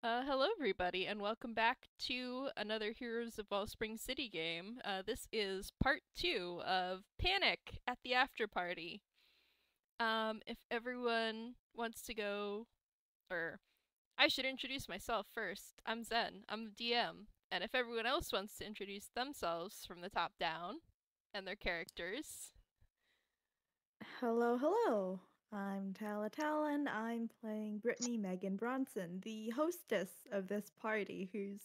Hello, everybody, and welcome back to another Heroes of Wellspring City game. This is part 2 of Panic at the Afterparty. If everyone wants to go, or I should introduce myself first. I'm Zen, I'm the DM, and if everyone else wants to introduce themselves from the top down and their characters. Hello. I'm Talatala, and I'm playing Brittney Megan Bronson, the hostess of this party, who's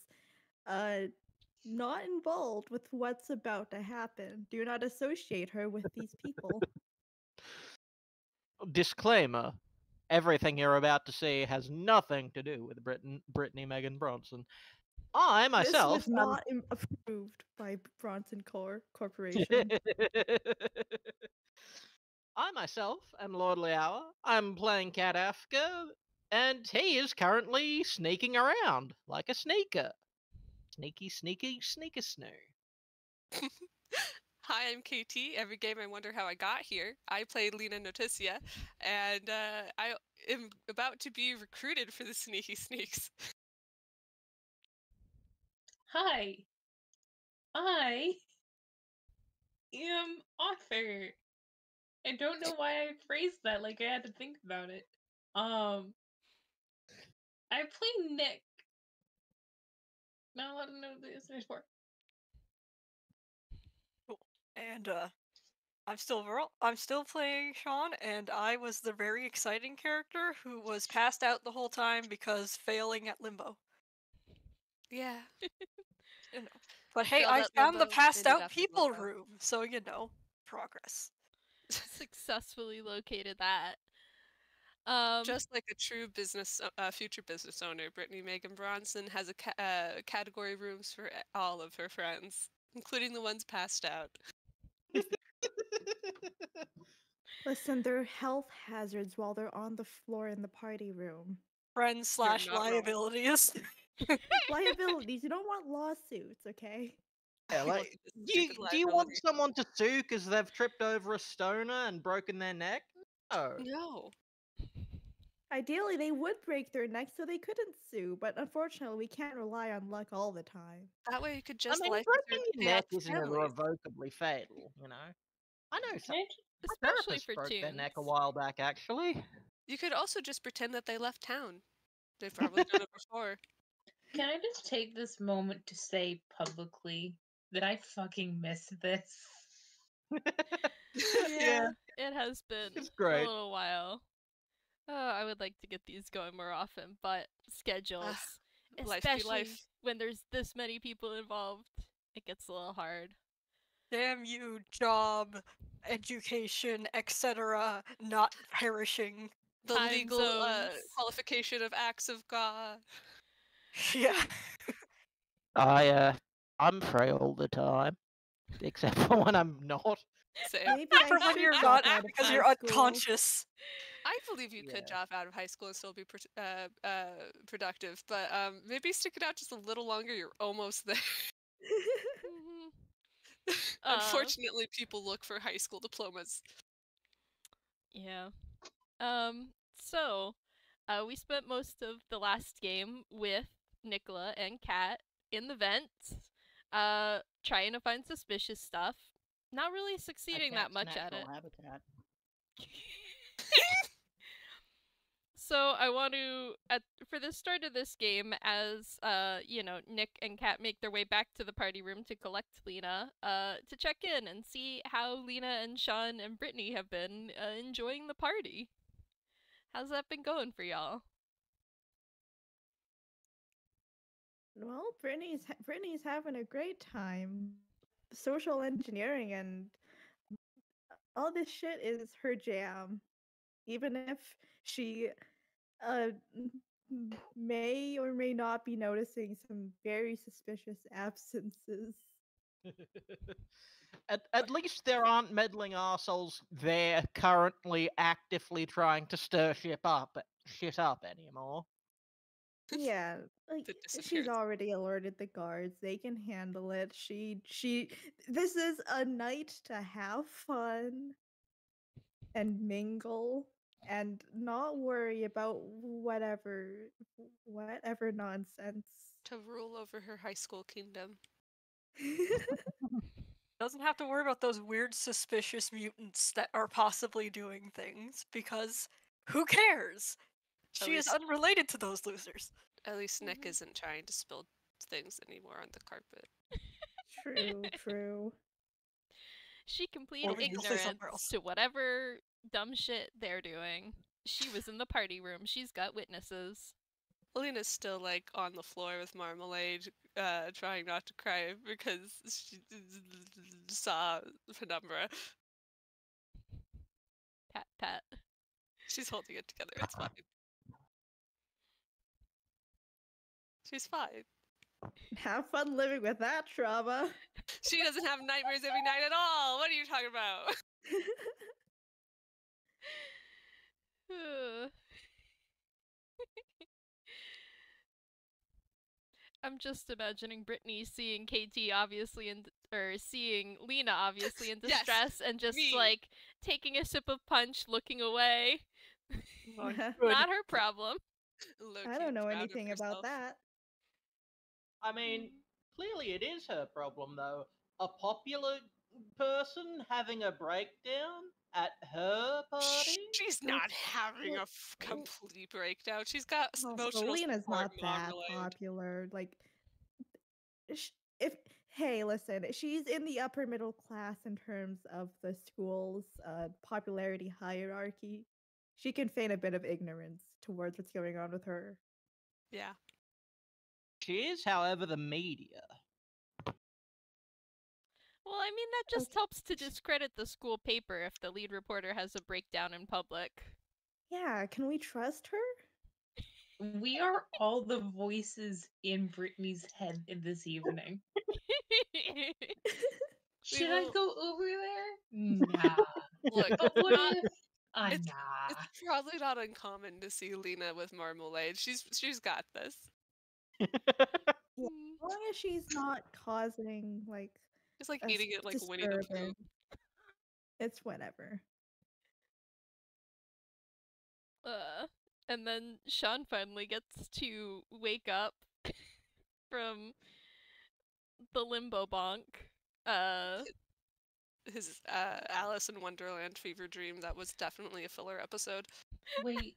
not involved with what's about to happen. Do not associate her with these people. Disclaimer: everything you're about to see has nothing to do with Brittney Megan Bronson. I This myself was not approved by Bronson Corporation. I myself am Lordlyhour. I'm playing Cat Afka, and he is currently sneaking around like a sneaker. Sneaky, sneaker snoo. Hi, I'm KT. Every game I wonder how I got here. I play Lina Noticia, and I am about to be recruited for the Sneaky Sneaks. Hi, I am author. I don't know why I phrased that like I had to think about it. I play Nick. Not a lot of know this for. And I'm still Verl. I'm still playing Shaun, and I was the very exciting character who was passed out the whole time because failing at limbo. Yeah. You know. But hey, Failed I at found the limbo, passed ended out up in people limbo. room, so progress. Successfully located that. Just like a true future business owner, Brittney Megan Bronson has a category rooms for all of her friends, including the ones passed out. Listen, they're health hazards while they're on the floor in the party room. Friends / not wrong. liabilities. Liabilities, you don't want lawsuits, okay? Yeah, Well, like, it's a do stupid you want liability. someone to sue because they've tripped over a stoner and broken their neck? No. No. Ideally, they would break their necks so they couldn't sue, but unfortunately, we can't rely on luck all the time. That way you could I just mean, life broken insurance your pay out neck to isn't families. irrevocably fatal, you know? I know some Especially therapists for broke their neck a tunes. while back, actually. You could also just pretend that they left town. They've probably done it before. Can I just take this moment to say publicly that I fucking miss this? Yeah, it has been It's a great. little while. I would like to get these going more often, but schedules, Life be especially life. when there's this many people involved, it gets a little hard. Damn you, job, education, etc. Not perishing. The Time legal zones. qualification of acts of God. Yeah. I'm free all the time, except for when I'm not. Same. Maybe I For when should you're drop not, out of because high you're school. unconscious. I believe you could Yeah. drop out of high school and still be productive, but maybe stick it out just a little longer. You're almost there. Unfortunately, people look for high school diplomas. Yeah. So, we spent most of the last game with Nikola and Kat in the vents, trying to find suspicious stuff. Not really succeeding that much at it. Habitat. So I want to, for the start of this game, as Nick and Kat make their way back to the party room to collect Lina, to check in and see how Lina and Shaun and Brittney have been enjoying the party. How's that been going for y'all? Well, Brittany's having a great time. Social engineering and all this shit is her jam. Even if she uh may or may not be noticing some very suspicious absences. At least there aren't meddling arseholes there currently actively trying to stir shit up anymore. Yeah, like The she's disappearance. already alerted the guards. They can handle it. This is a night to have fun and mingle. and not worry about whatever nonsense. To rule over her high school kingdom. Doesn't have to worry about those weird, suspicious mutants that are possibly doing things, because who cares? She is unrelated to those losers. At least Nick isn't trying to spill things anymore on the carpet. True. She complete Or we can say somewhere ignorance else. to whatever dumb shit they're doing. She was in the party room. She's got witnesses. Lina's still like on the floor with Marmalade, trying not to cry because she saw Penumbra. Pat, pat. She's holding it together. It's fine. She's fine. Have fun living with that trauma. She doesn't have nightmares every night at all. What are you talking about? I'm just imagining Brittney seeing KT obviously seeing Lina obviously in Yes, distress and just me. like taking a sip of punch, looking away. Good. Not her problem. I don't know anything about that. I mean, clearly it is her problem, though. A popular person having a breakdown at her party? She's not having a complete breakdown. She's got emotional Lena's support, not that Marmalade. popular. Like, hey, listen, she's in the upper middle class in terms of the school's popularity hierarchy. She can feign a bit of ignorance towards what's going on with her. Yeah. She is, however, the media. Well, I mean, that just helps to discredit the school paper if the lead reporter has a breakdown in public. Yeah, can we trust her? We are all the voices in Brittney's head this evening. Should I go over there? Nah. Look, But what if? it's Nah. probably not uncommon to see Lina with Marmalade. She's got this. As long as she's not causing like It's like eating it like Winnie the Pooh. It's whatever. And then Shaun finally gets to wake up from the limbo bonk. His Alice in Wonderland fever dream, that was definitely a filler episode. Wait.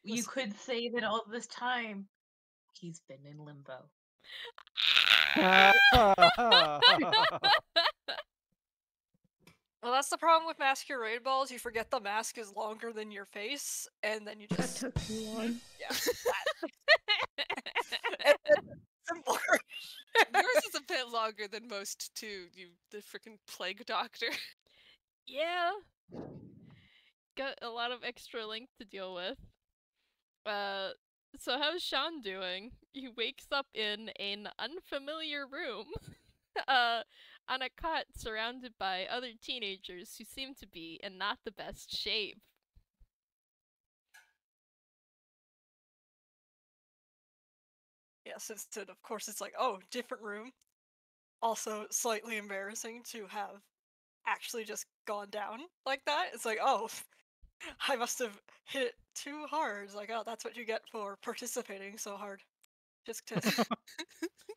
You could say that all this time he's been in limbo. Well, that's the problem with masquerade balls. You forget the mask is longer than your face, and then you just... That took too long. Yeah. Yours is a bit longer than most, too, you the freaking plague doctor. Yeah. Got a lot of extra length to deal with. So how's Shaun doing? He wakes up in an unfamiliar room. On a cot surrounded by other teenagers who seem to be in not the best shape. Yes, instead, of course, it's like, oh, different room. Also, slightly embarrassing to have actually just gone down like that. It's like, oh, I must have hit it too hard. It's like, oh, that's what you get for participating so hard. Just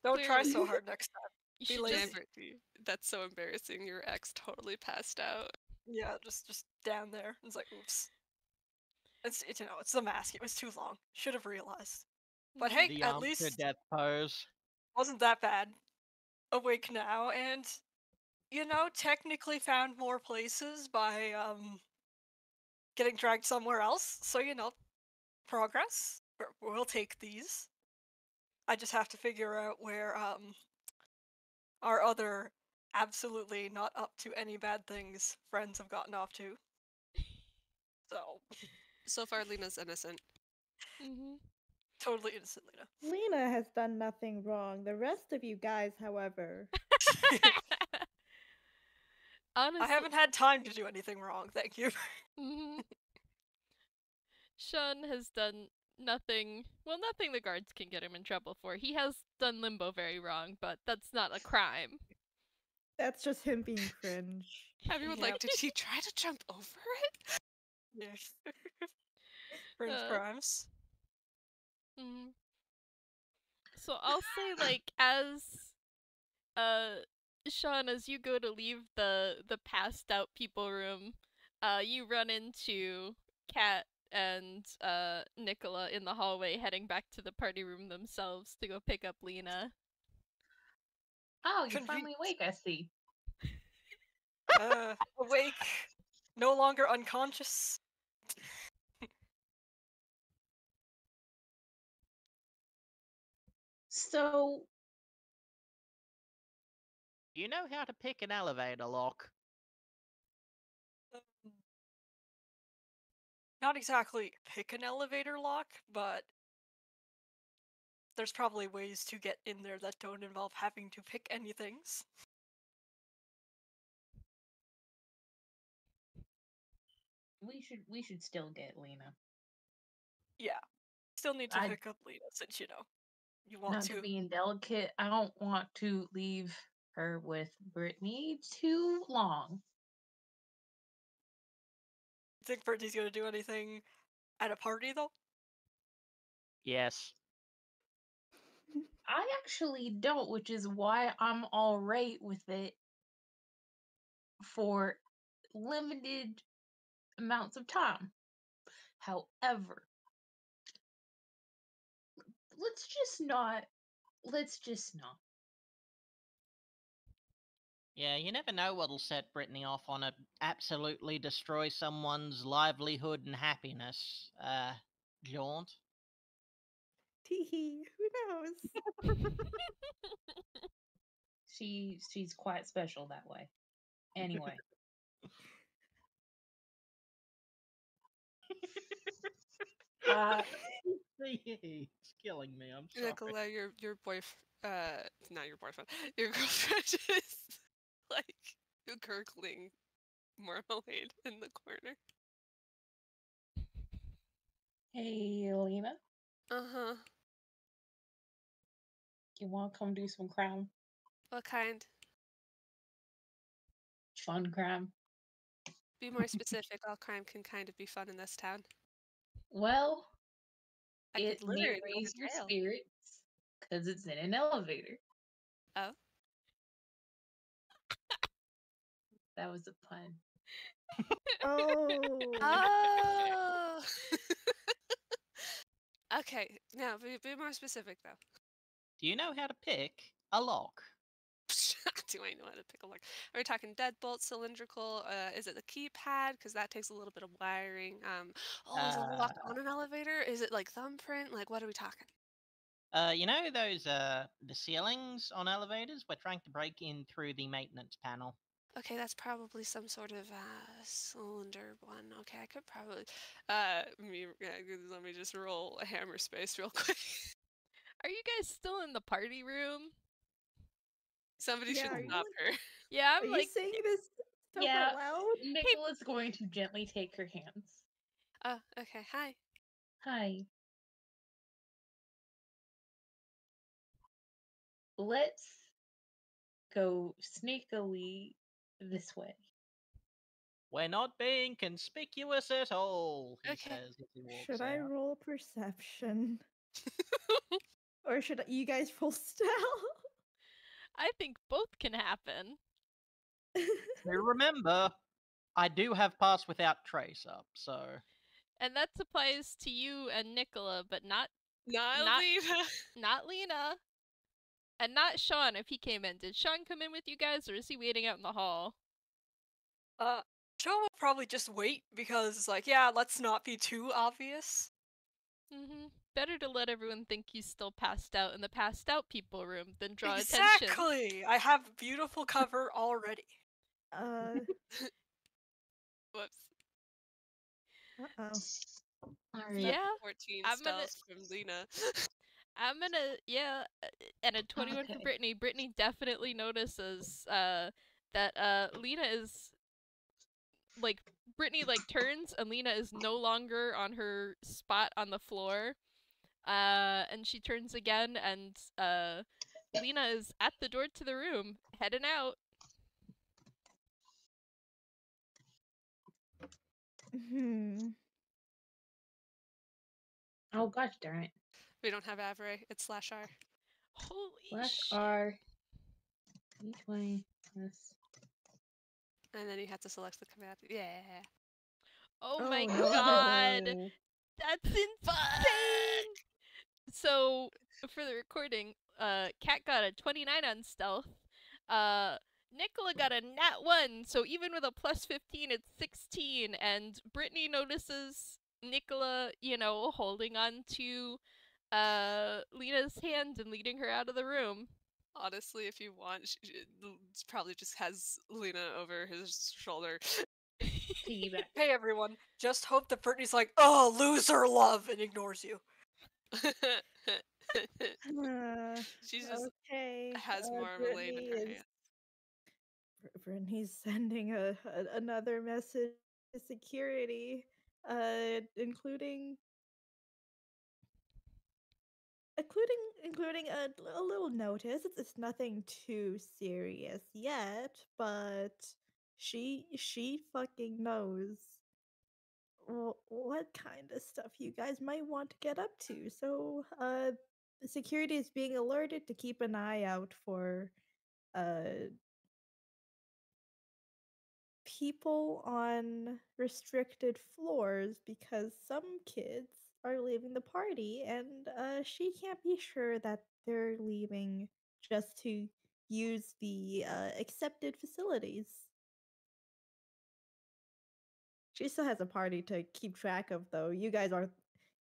don't try so hard next time. Be lazy. That's so embarrassing. Your ex totally passed out. Yeah, just down there. It's like, oops. It's it's the mask. It was too long. Should have realized. But hey, The at least death pose wasn't that bad. Awake now, and technically found more places by getting dragged somewhere else. So progress. We'll take these. I just have to figure out where our other absolutely not up to any bad things friends have gotten off to. So far, Lina's innocent. Totally innocent, Lina. Lina has done nothing wrong. The rest of you guys, however. Honestly, I haven't had time to do anything wrong, thank you. Shaun has done nothing the guards can get him in trouble for. He has done limbo very wrong, but that's not a crime. That's just him being cringe. Everyone did he try to jump over it? Yeah. Fringe Uh, crimes. mhm. So I'll say, like, as Shaun, as you go to leave the passed out people room, you run into Kat and Nikola in the hallway, heading back to the party room themselves to go pick up Lina. Oh, you're Conven- finally awake, I see. Awake, no longer unconscious. So, Do you know how to pick an elevator lock? Not exactly pick an elevator lock, but there's probably ways to get in there that don't involve having to pick any things. we should still get Lina. Yeah. Still need to I- pick up Lina since, you want Not to. to be indelicate, I don't want to leave her with Brittney too long. Think Brittney's gonna do anything at a party, though? Yes. I actually don't, which is why I'm alright with it for limited amounts of time. However, let's just not. Yeah, you never know what'll set Brittany off on a absolutely destroy someone's livelihood and happiness, jaunt. Teehee, who knows? She's quite special that way. Anyway. It's killing me, I'm sorry. Nikola, your boyfriend, not your boyfriend, your girlfriend is like gurgling marmalade in the corner. Hey, Lina, Uh-huh. you want to come do some crime? What kind? Fun crime? Be more specific. All crime can kind of be fun in this town. Well, I it could may literally go raise to your jail. spirits because it's in an elevator. Oh. That was a pun. Oh. Oh. Okay, now be more specific though. Do you know how to pick a lock? Do I know how to pick a lock? Are we talking deadbolt, cylindrical? Is it the keypad? Because that takes a little bit of wiring. Is it a lock on an elevator? Is it like thumbprint? Like, what are we talking? You know those the ceilings on elevators? We're trying to break in through the maintenance panel. Okay, that's probably some sort of cylinder one. Okay, I could probably let me just roll a hammer space real quick. Are you guys still in the party room? Somebody Yeah, should are you stop her. Yeah, Are I'm you like, saying this stuff Yeah. out loud? Nicola's going to gently take her hands. Oh, okay. Hi. Hi. Let's go sneakily this way. We're not being conspicuous at all, he Okay. says as he walks Should out. I roll perception? Or should you guys roll stealth? I think both can happen. So remember, I do have pass without trace up, so... And that applies to you and Nikola, but not Not Lina. not Lina. And not Shaun if he came in. Did Shaun come in with you guys, or is he waiting out in the hall? Shaun will probably just wait because it's like, yeah, let's not be too obvious. Better to let everyone think he's still passed out in the passed out people room than draw attention. Exactly! I have beautiful cover already. Whoops. Uh-oh. Alright. Yeah, 14 I'm stealth from Lina. I'm gonna, and a 21 for Okay. Brittney. Brittney definitely notices that Lina is like, Brittney like turns and Lina is no longer on her spot on the floor. And she turns again, and Lina is at the door to the room, heading out. Hmm. Oh gosh darn it. We don't have Avray. It's /R. Holy Slash shit. R D20 plus. And then you have to select the command. Yeah. Oh Oh my no. god. That's insane. So for the recording, Kat got a 29 on stealth. Nikola got a nat 1, so even with a plus 15, it's 16. And Brittney notices Nikola, holding on to Lina's hand and leading her out of the room. Honestly, if you want, probably just has Lina over his shoulder. Piggyback. Hey everyone, just hope that Brittany's like, oh, loser love, and ignores you. She just Okay. has more of a lane in her hand. Brittany's sending another message to security, including a little notice. It's nothing too serious yet, but she fucking knows what kind of stuff you guys might want to get up to. So, the security is being alerted to keep an eye out for people on restricted floors because some kids are leaving the party, and she can't be sure that they're leaving just to use the accepted facilities. She still has a party to keep track of, though. You guys are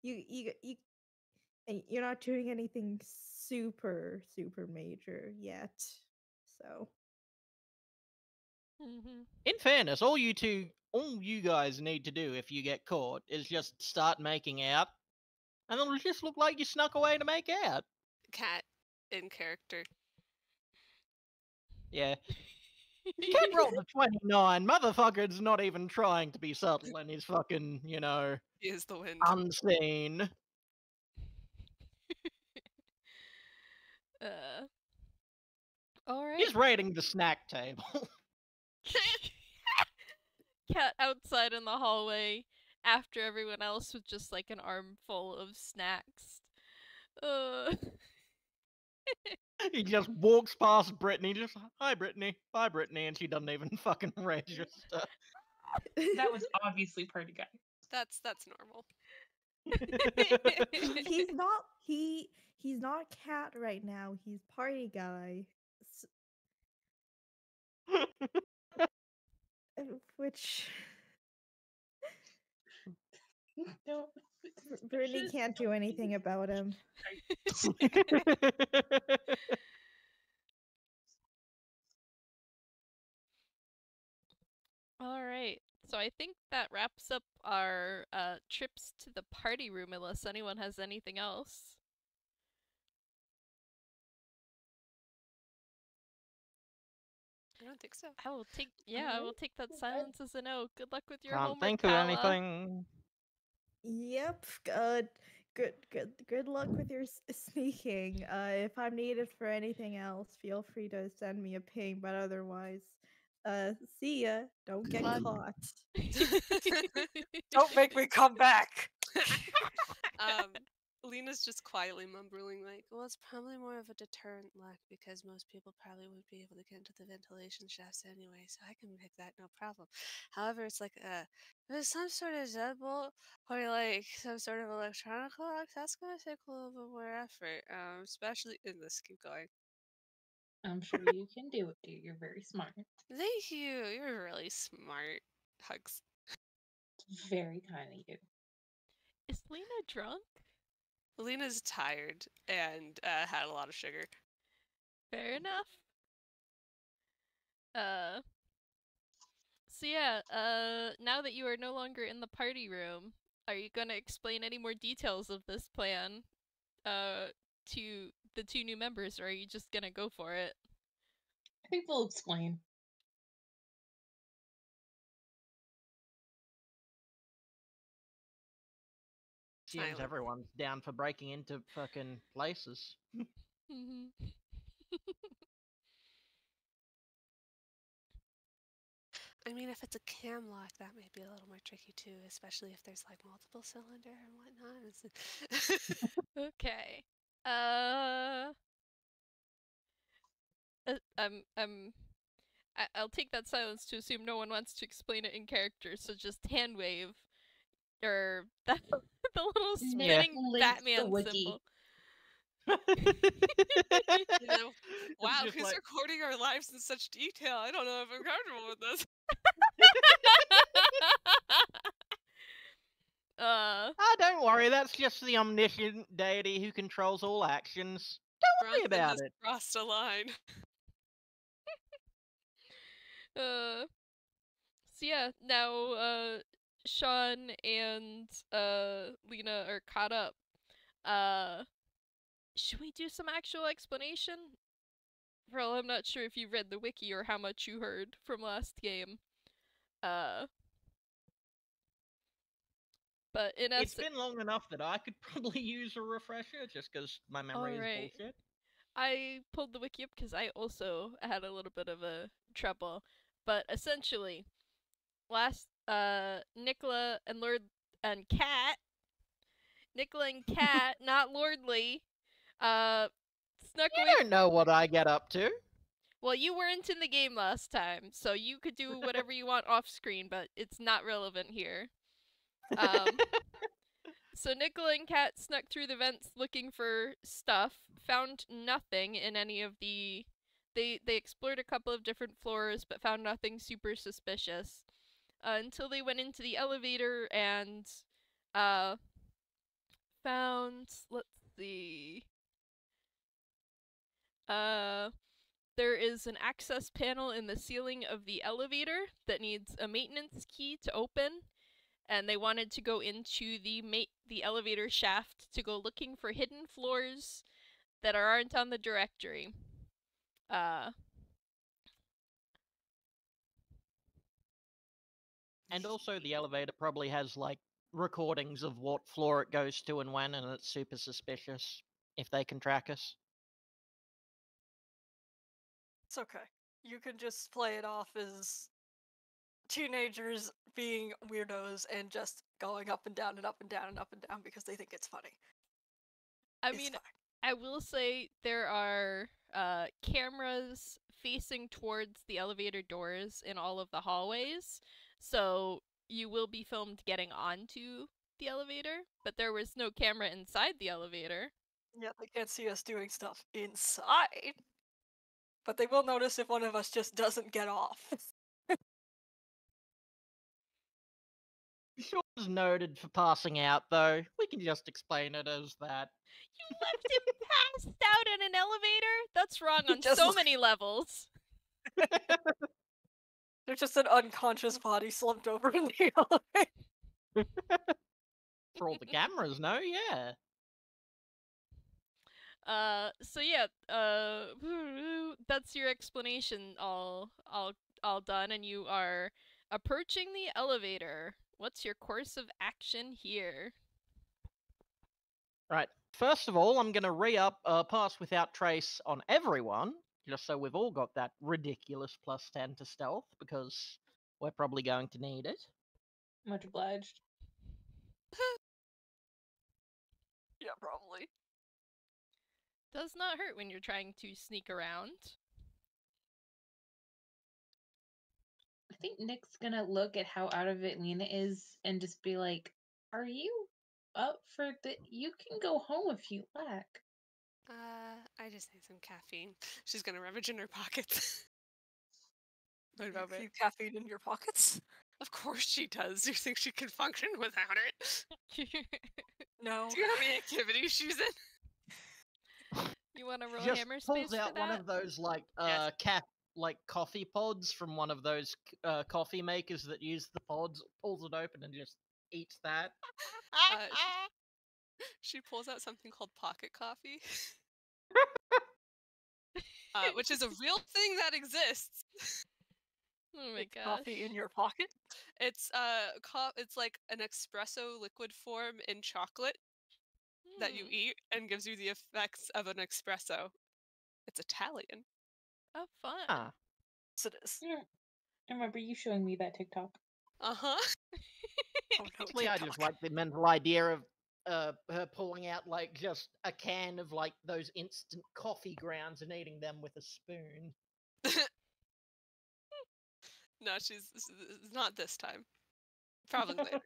you're not doing anything super major yet, so. Mm-hmm. In fairness, all you guys need to do if you get caught is just start making out, and it'll just look like you snuck away to make out. Cat in character. Yeah. Cat rolled a 29. Motherfucker's not even trying to be subtle, and he's fucking, He is the wind. unseen. Alright. He's raiding the snack table. Cat outside in the hallway after everyone else with just like an armful of snacks. He just walks past Brittany, just, hi Brittany, bye Brittany, and she doesn't even fucking register. That was obviously party guy. That's normal. He's not cat right now. He's party guy. Which No. Brittany can't do anything about him. Alright, so I think that wraps up our trips to the party room unless anyone has anything else. I don't think so. I will take that silence as a no. Good luck with your Can't homework, think of Tala. anything. Yep. Good luck with your sneaking. If I'm needed for anything else, feel free to send me a ping. But otherwise, see ya. Don't get Bye. caught. Don't make me come back. Lina's just quietly mumbling like, well, it's probably more of a deterrent lock because most people probably would be able to get into the ventilation shafts anyway, so I can pick that no problem. However, it's like if there's some sort of deadbolt or like some sort of electronic lock, that's gonna take a little bit more effort. Especially in this. Keep going. I'm sure you can do it, dude. You're very smart. Thank you. You're really smart. Hugs. It's very kind of you. Is Lina drunk? Lina's tired and had a lot of sugar. Fair enough. So yeah, now that you are no longer in the party room, are you gonna explain any more details of this plan, to the two new members, or are you just gonna go for it? I think we'll explain. Seems everyone's down for breaking into fucking places. I mean, if it's a cam lock, that may be a little more tricky too, especially if there's like multiple cylinder and whatnot. Okay. I'll take that silence to assume no one wants to explain it in character, so just hand wave. Or the little spinning links the Batman wiki. symbol. You know, wow, just who's like- recording our lives in such detail? I don't know if I'm comfortable with this. Don't worry, that's just the omniscient deity who controls all actions. Don't worry Bronson about has it. crossed a line. So yeah, now Shaun and Lina are caught up. Should we do some actual explanation? Verl, I'm not sure if you read the wiki or how much you heard from last game. But in It's essence, been long enough that I could probably use a refresher, just because my memory Alright. is bullshit. I pulled the wiki up because I also had a little bit of a trouble. But essentially, last Nikola and Nikola and Cat, not Lordly, snuck You away. don't know what I get up to. Well, you weren't in the game last time, so you could do whatever you want off screen, but it's not relevant here. So Nikola and Cat snuck through the vents looking for stuff, found nothing in any of the... They explored a couple of different floors, but found nothing super suspicious. Until they went into the elevator and found... Let's see... There is an access panel in the ceiling of the elevator that needs a maintenance key to open. And they wanted to go into the elevator shaft to go looking for hidden floors that aren't on the directory. And also, the elevator probably has, like, recordings of what floor it goes to and when, and it's super suspicious if they can track us. It's okay. You can just play it off as teenagers being weirdos and just going up and down and up and down and up and down because they think it's funny. I It's mean, fine. I will say there are cameras facing towards the elevator doors in all of the hallways, so you will be filmed getting onto the elevator, but there was no camera inside the elevator. Yeah, they can't see us doing stuff inside. But they will notice if one of us just doesn't get off. Shaun's noted for passing out, though. We can just explain it as that. You left him passed out in an elevator? That's wrong on Just so like- many levels. There's just an unconscious body slumped over in the elevator. For all the cameras, no? Yeah. So yeah, that's your explanation all done, and you are approaching the elevator. What's your course of action here? Right. First of all, I'm going to re-up Pass Without Trace on everyone, just so we've all got that ridiculous +10 to stealth, because we're probably going to need it. Much obliged. Yeah, probably. Does not hurt when you're trying to sneak around. I think Nick's gonna look at how out of it Lina is and just be like, "Are you up for the? You can go home if you like." I just need some caffeine. She's gonna rummage in her pockets. What about You it? keep caffeine in your pockets? Of course she does. You think she can function without it? No. Do you know how many activities she's in? You want to roll Just hammer space pulls for out that? one of those, like, Yes. coffee pods from one of those coffee makers that use the pods, pulls it open and just eats that. She pulls out something called pocket coffee, which is a real thing that exists. Oh my It's gosh. coffee in your pocket? It's it's like an espresso liquid form in chocolate that you Hmm. eat and gives you the effects of an espresso. It's Italian. Oh, fun. Ah. Yes, it is. I remember you showing me that TikTok. Uh-huh. Oh no, Actually, I just TikTok. like the mental idea of her pulling out like just a can of like those instant coffee grounds and eating them with a spoon. No, she's not this time. Probably later.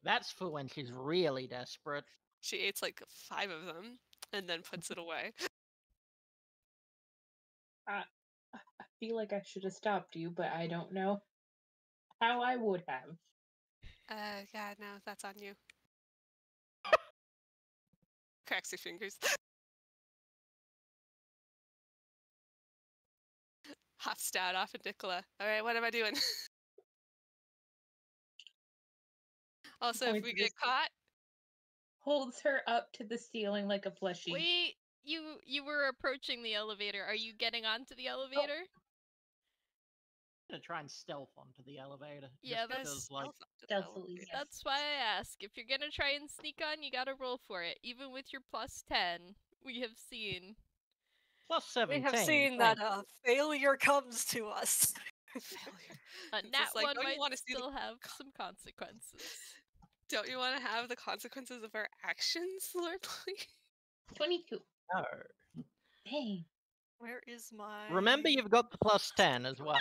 That's for when she's really desperate. She ate like 5 of them and then puts it away. I feel like I should have stopped you, but I don't know how I would have. God, no, that's on you. Cracks your fingers. Hops down off of Nikola. Alright, what am I doing? Also, if Points we to get this- caught, Holds her up to the ceiling like a plushie. Wait, you were approaching the elevator. Are you getting onto the elevator? I'm gonna try and stealth onto the elevator. Yeah, just that's- because, like, Stealthily, yes. That's why I ask. If you're gonna try and sneak on, you gotta roll for it. Even with your plus 10, we have seen. plus 17. We have seen that failure comes to us. failure. A It's nat just like, 1 don't you might wanna see the still have some consequences. Don't you want to have the consequences of our actions, Lordly? 22. No. Hey. Where is my... Remember, you've got the plus 10 as well.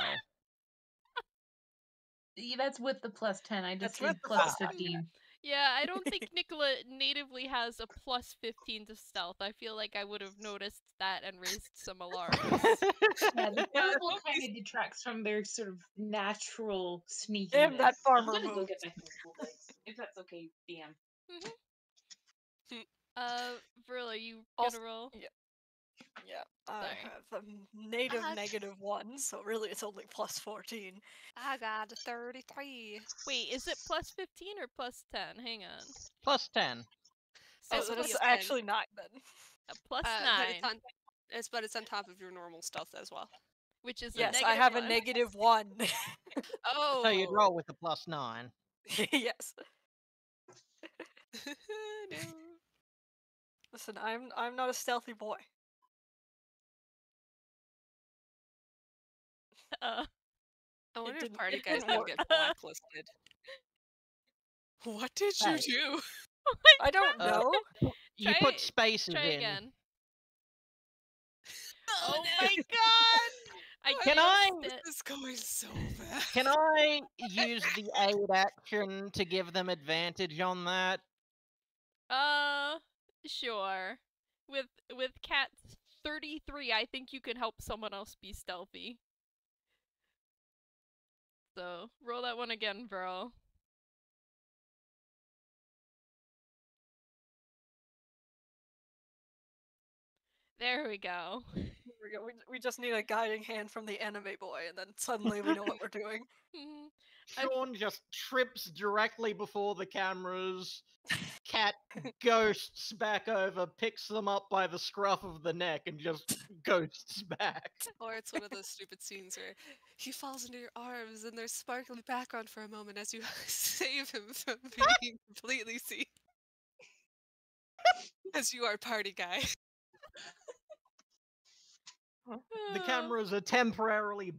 Yeah, that's with the plus 10. I just That's with did the plus plus 10. 15. Yeah, I don't think Nikola natively has a plus 15 to stealth. I feel like I would have noticed that and raised some alarms. Yeah, the purple kind of detracts from their sort of natural sneakiness. Damn that farmer I'm gonna go move. get my purple dice, if that's okay, DM. Verl, are you Also- gonna roll? Yeah, I Sorry. have a native Ah, -1, so really it's only plus 14. I got a 33. Wait, is it plus 15 or plus 10? Hang on. Plus 10. Oh, So then it's plus, actually 9 then. plus But 9, it's on top of your normal stealth as well. which is Yes, a I have negative a one. -1. Oh. So you'd roll with a plus 9. Yes. No. Listen, I'm not a stealthy boy. Uh, I wonder if didn't- party it guys didn't will work. get blacklisted. What did you Hey. do? I don't know. You Try put it- spaces try in. again. Oh, Oh no. my god! I Can can't I- sit. This is going so bad. Can I use the aid action to give them advantage on that? Sure. With Cat's 33, I think you can help someone else be stealthy. So, roll that one again, Verl. There we go. We just need a guiding hand from the anime boy, and then suddenly we know what we're doing. Shaun just trips directly before the cameras. Cat ghosts back over, picks them up by the scruff of the neck, and just ghosts back. Or it's one of those stupid scenes where he falls into your arms and there's sparkly background for a moment as you save him from being completely seen. As you are party guy. The cameras are temporarily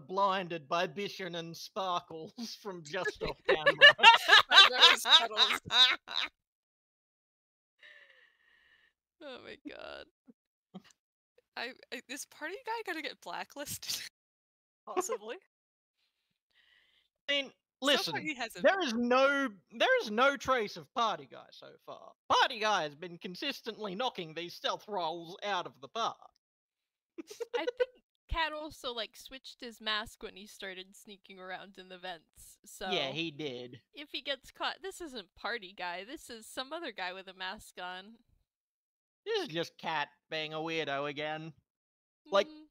blinded by Bishan and Sparkles from just off camera. Those puddles. Oh my god. Is party guy gonna get blacklisted? Possibly. I mean, So listen, far he hasn't. there is no trace of Party Guy so far. Party Guy has been consistently knocking these stealth rolls out of the park. I think Cat also like switched his mask when he started sneaking around in the vents. So Yeah, he did. if he gets caught, this isn't Party Guy. This is some other guy with a mask on. This is just Cat being a weirdo again. Like- Mhm.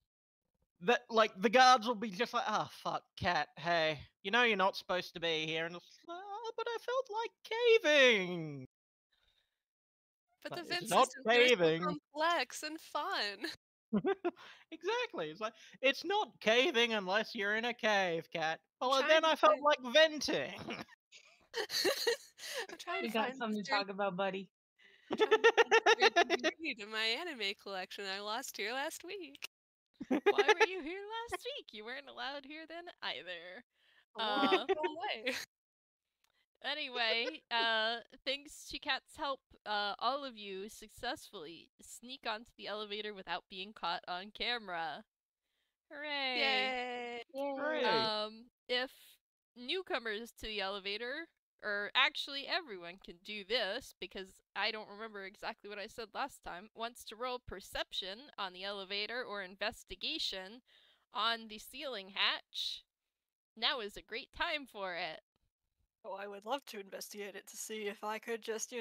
That, like, the guards will be just like, "Ah, fuck, Cat, hey, you know you're not supposed to be here," and it's but I felt like caving. But the It's Vince not systems are so caving. complex and fun. Exactly. It's like, it's not caving unless you're in a cave, Cat. Well, Trying then to I felt find- like venting. I'm trying We to got find something to talk about, buddy. read in my anime collection I lost here last week. Why were you here last week? You weren't allowed here then either. Go away. Anyway, thanks to Kat's help, all of you successfully sneak onto the elevator without being caught on camera. Hooray! Yay! Hooray. If newcomers to the elevator, or actually everyone can do this, because I don't remember exactly what I said last time, wants to roll perception on the elevator or investigation on the ceiling hatch, now is a great time for it. Oh, I would love to investigate it to see if I could just,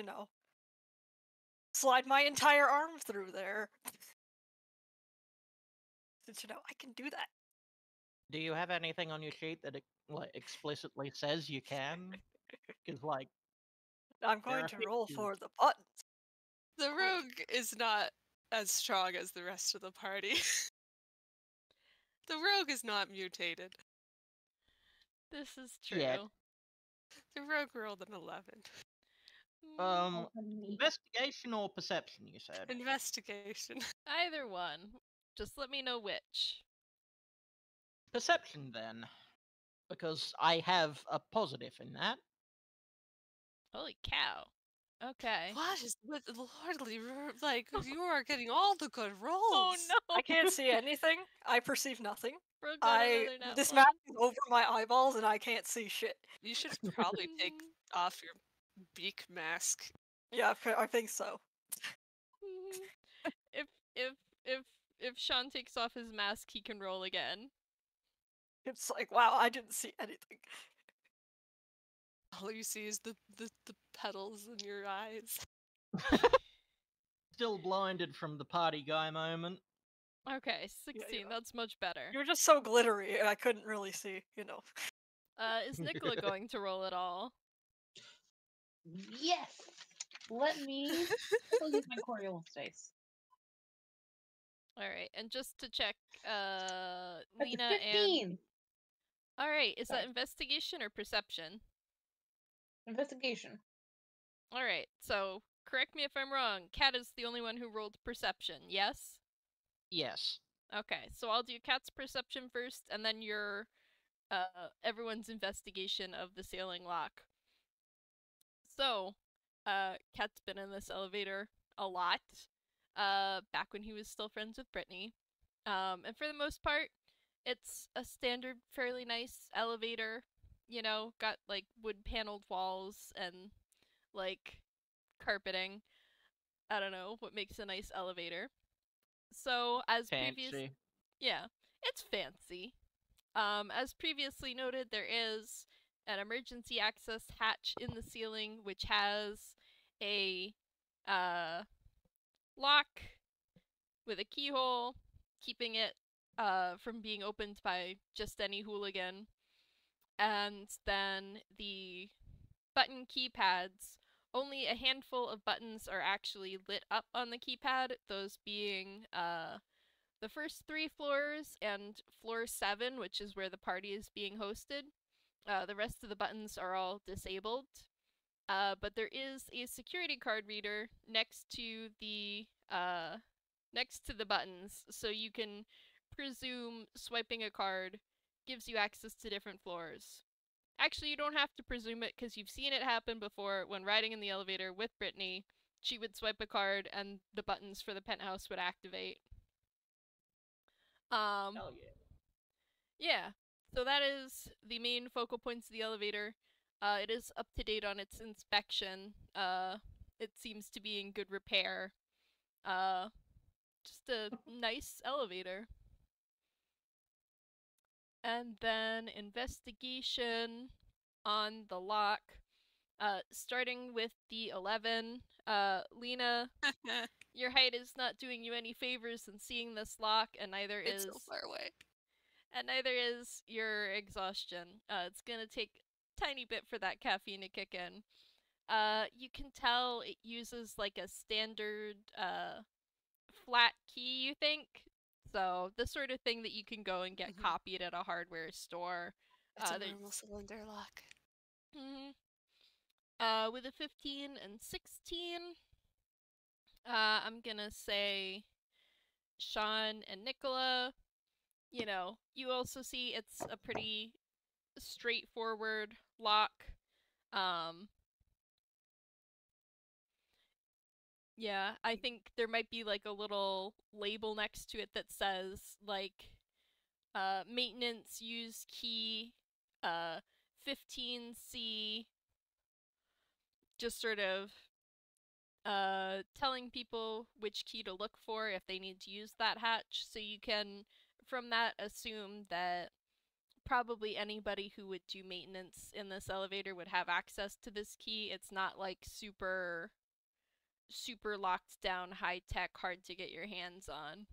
slide my entire arm through there. Since, I can do that. Do you have anything on your sheet that explicitly says you can? Because I'm There going are to roll features. for the buttons. The rogue is not as strong as the rest of the party. The rogue is not mutated. This is true. Yet. The rogue rolled an 11. Investigation or perception? You said. Investigation. Either one. Just let me know which. Perception then, because I have a positive in that. Holy cow. Okay. What is with Lordly? Like, you are getting all the good rolls. Oh no! I can't see anything. I perceive nothing. Rogue got another nat This one. map is over my eyeballs and I can't see shit. You should probably take off your beak mask. Yeah, I think so. if Shaun takes off his mask, he can roll again. It's like, wow, I didn't see anything. All you see is the petals in your eyes. Still blinded from the party guy moment. Okay, 16. That's much better. You were just so glittery, I couldn't really see, Is Nikola going to roll at all? Yes. Let me use my Coriolis dice. Alright, and just to check, That's Lina a 15. and... Alright, is Sorry. that investigation or perception? Investigation. Alright, so correct me if I'm wrong. Kat is the only one who rolled perception, yes? Yes. Okay, so I'll do Kat's perception first, and then your, everyone's investigation of the sailing lock. So, Kat's been in this elevator a lot, back when he was still friends with Brittney. And for the most part, it's a standard, fairly nice elevator. You know, got like wood paneled walls and like carpeting. I don't know what makes a nice elevator. So, as previous, Fancy. yeah, it's fancy. As previously noted, there is an emergency access hatch in the ceiling, which has a lock with a keyhole, keeping it from being opened by just any hooligan. And then the button keypads, only a handful of buttons are actually lit up on the keypad, those being the first 3 floors and floor 7, which is where the party is being hosted. The rest of the buttons are all disabled. But there is a security card reader next to the buttons, so you can presume swiping a card gives you access to different floors. Actually, you don't have to presume it because you've seen it happen before when riding in the elevator with Brittney. She would swipe a card and the buttons for the penthouse would activate. Hell yeah. Yeah, so that is the main focal points of the elevator. It is up to date on its inspection. It seems to be in good repair. Just a nice elevator. And then investigation on the lock. Starting with the 11. Lina, your height is not doing you any favors in seeing this lock, and neither It's is so far away. and neither is your exhaustion. It's gonna take a tiny bit for that caffeine to kick in. You can tell it uses like a standard flat key, you think? So the sort of thing that you can go and get copied at a hardware store. It's a normal cylinder lock. With a 15 and 16, I'm gonna say Shaun and Nikola, you know, you also see it's a pretty straightforward lock. Yeah, I think there might be like a little label next to it that says like maintenance use key 15C, just sort of telling people which key to look for if they need to use that hatch, so you can from that assume that probably anybody who would do maintenance in this elevator would have access to this key. It's not like super locked down, high tech, hard to get your hands on.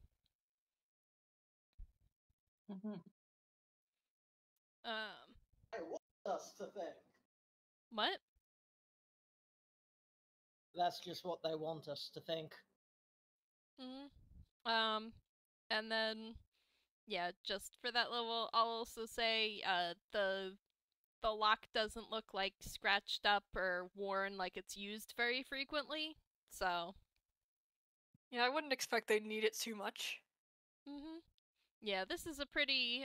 I want us to think. What? That's just what they want us to think. And then yeah, just for that level, I'll also say the lock doesn't look like scratched up or worn, like it's used very frequently. So Yeah, I wouldn't expect they'd need it too much. yeah, this is a pretty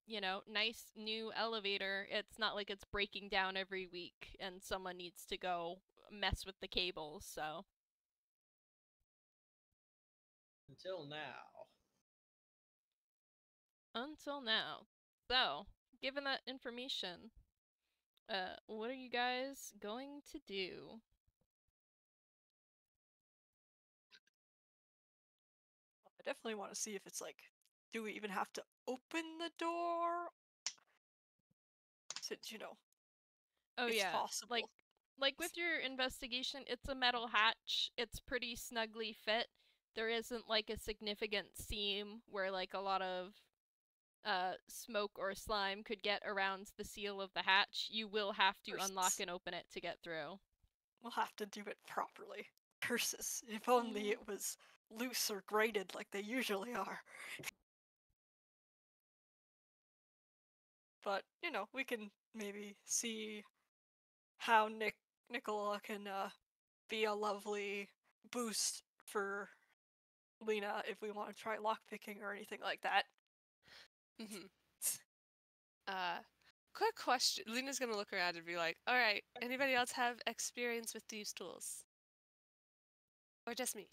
you know, nice new elevator. It's not like it's breaking down every week and someone needs to go mess with the cables, so. Until now. Until now. So, given that information, what are you guys going to do? I definitely want to see if it's like, do we even have to open the door? Since, you know, Oh it's yeah, possible. like with your investigation, it's a metal hatch. It's pretty snugly fit. There isn't like a significant seam where like a lot of smoke or slime could get around the seal of the hatch. You will have to unlock and open it to get through. We'll have to do it properly. Curses, if only it was loose or grated like they usually are. But, you know, we can maybe see how Nikola can be a lovely boost for Lina if we want to try lockpicking or anything like that. Quick question. Lina's gonna look around and be like, alright, anybody else have experience with these tools? Or just me?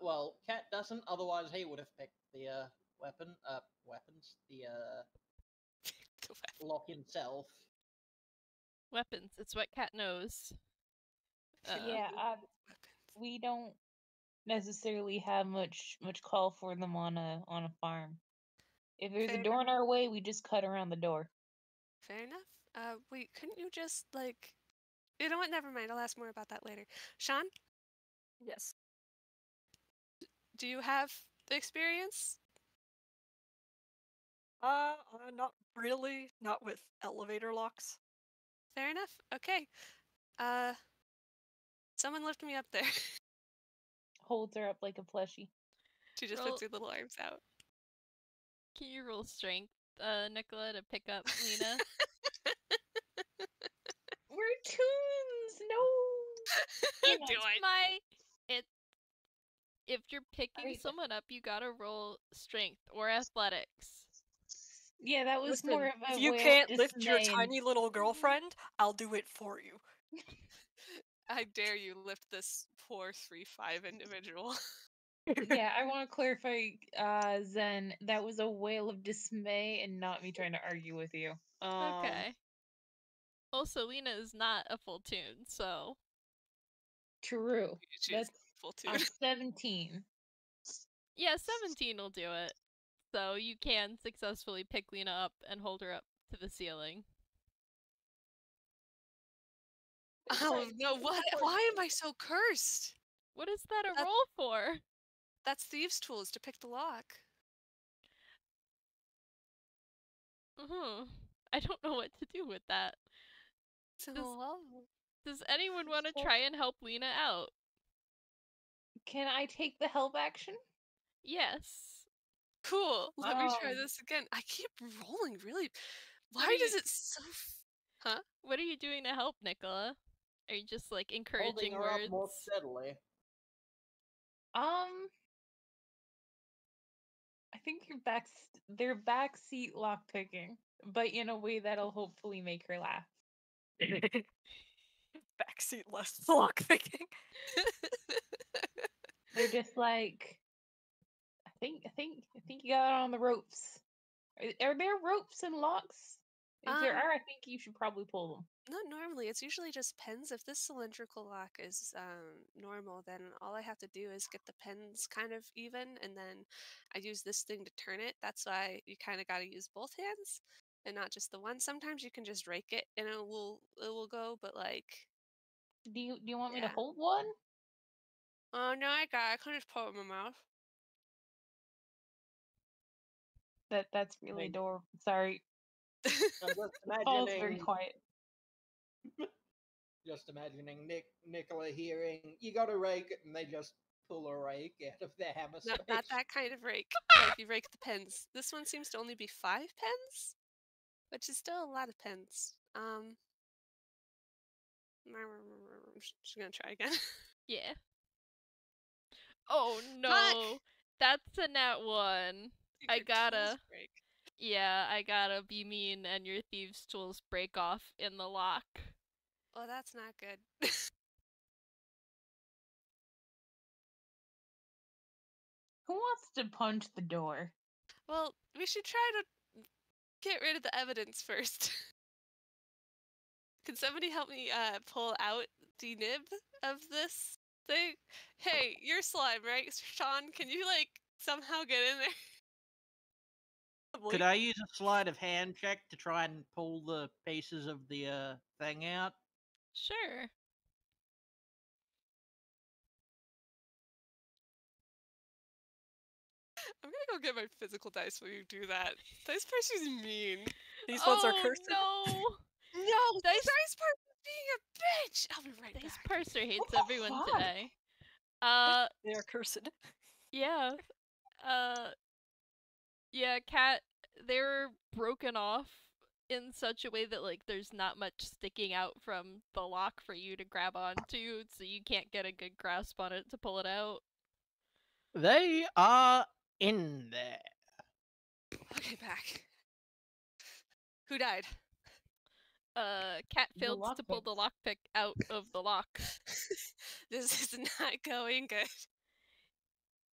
Well, Cat doesn't, otherwise he would have picked the weapons, the lock himself. Weapons. It's what Cat knows. Yeah, we don't necessarily have much call for them on a farm. If there's a door in our way, we just cut around the door. Fair enough. Wait, couldn't you just, like... You know what? Never mind. I'll ask more about that later. Shaun? Yes. Do you have the experience? Not really. Not with elevator locks. Fair enough. Okay. Someone lift me up there. Holds her up like a plushie. She just puts her little arms out. Can you roll strength, Nikola, to pick up Lina? We're toons! No! Do it! If you're picking someone up, you gotta roll strength or athletics. Yeah, that was Listen, more of a if you way can't of lift your dismay and- tiny little girlfriend, I'll do it for you. I dare you lift this poor 3-5 individual. Yeah, I want to clarify, Zen, that was a wail of dismay and not me trying to argue with you. Okay. Also, Lina is not a full toon, so... True. She's full toon. I'm 17. Yeah, 17 will do it. So you can successfully pick Lina up and hold her up to the ceiling. Oh no, what? Why am I so cursed? What is that a roll for? That's thieves' tools to pick the lock. I don't know what to do with that. Does anyone want to try and help Lina out? Can I take the help action? Yes. Cool. Let me try this again. I keep rolling really... Why does it so... Huh? What are you doing to help, Nikola? Are you just, like, encouraging Holding her words? up more steadily. I think they're backseat lockpicking, but in a way that'll hopefully make her laugh. Backseat less lockpicking. They're just like, I think you got it on the ropes. Are there ropes and locks? If there are, I think you should probably pull them. Not normally. It's usually just pins. If this cylindrical lock is normal, then all I have to do is get the pins kind of even, and then I use this thing to turn it. That's why you kind of got to use both hands and not just the one. Sometimes you can just rake it and it will go, but like. Do you want me to hold one? Oh no, I can just pull it in my mouth. That's really adorable. Sorry. I'm just Paul's very quiet. Just imagining Nikola hearing, you got to rake it, and they just pull a rake out of their hammer. No, not that kind of rake. Like you rake the pins. This one seems to only be 5 pins, which is still a lot of pins. I'm just gonna try again. Yeah. Oh no, that's a nat 1. I gotta be mean and your thieves' tools break off in the lock. Oh, that's not good. Who wants to punch the door? Well, we should try to get rid of the evidence first. Can somebody help me pull out the nib of this thing? Hey, you're slime, right? Shaun, can you like somehow get in there? Could I use a sleight of hand check to try and pull the pieces of the thing out? Sure. I'm gonna go get my physical dice while you do that. Dice person's mean. These ones are cursed. No! No! Dice person's being a bitch! I'll be right back. Dice Parser hates everyone today. They are cursed. Yeah. Yeah, Cat, they're broken off in such a way that, like, there's not much sticking out from the lock for you to grab onto, so you can't get a good grasp on it to pull it out. They are in there. Okay, back. Who died? Cat failed to pull the lockpick out of the lock. This is not going good.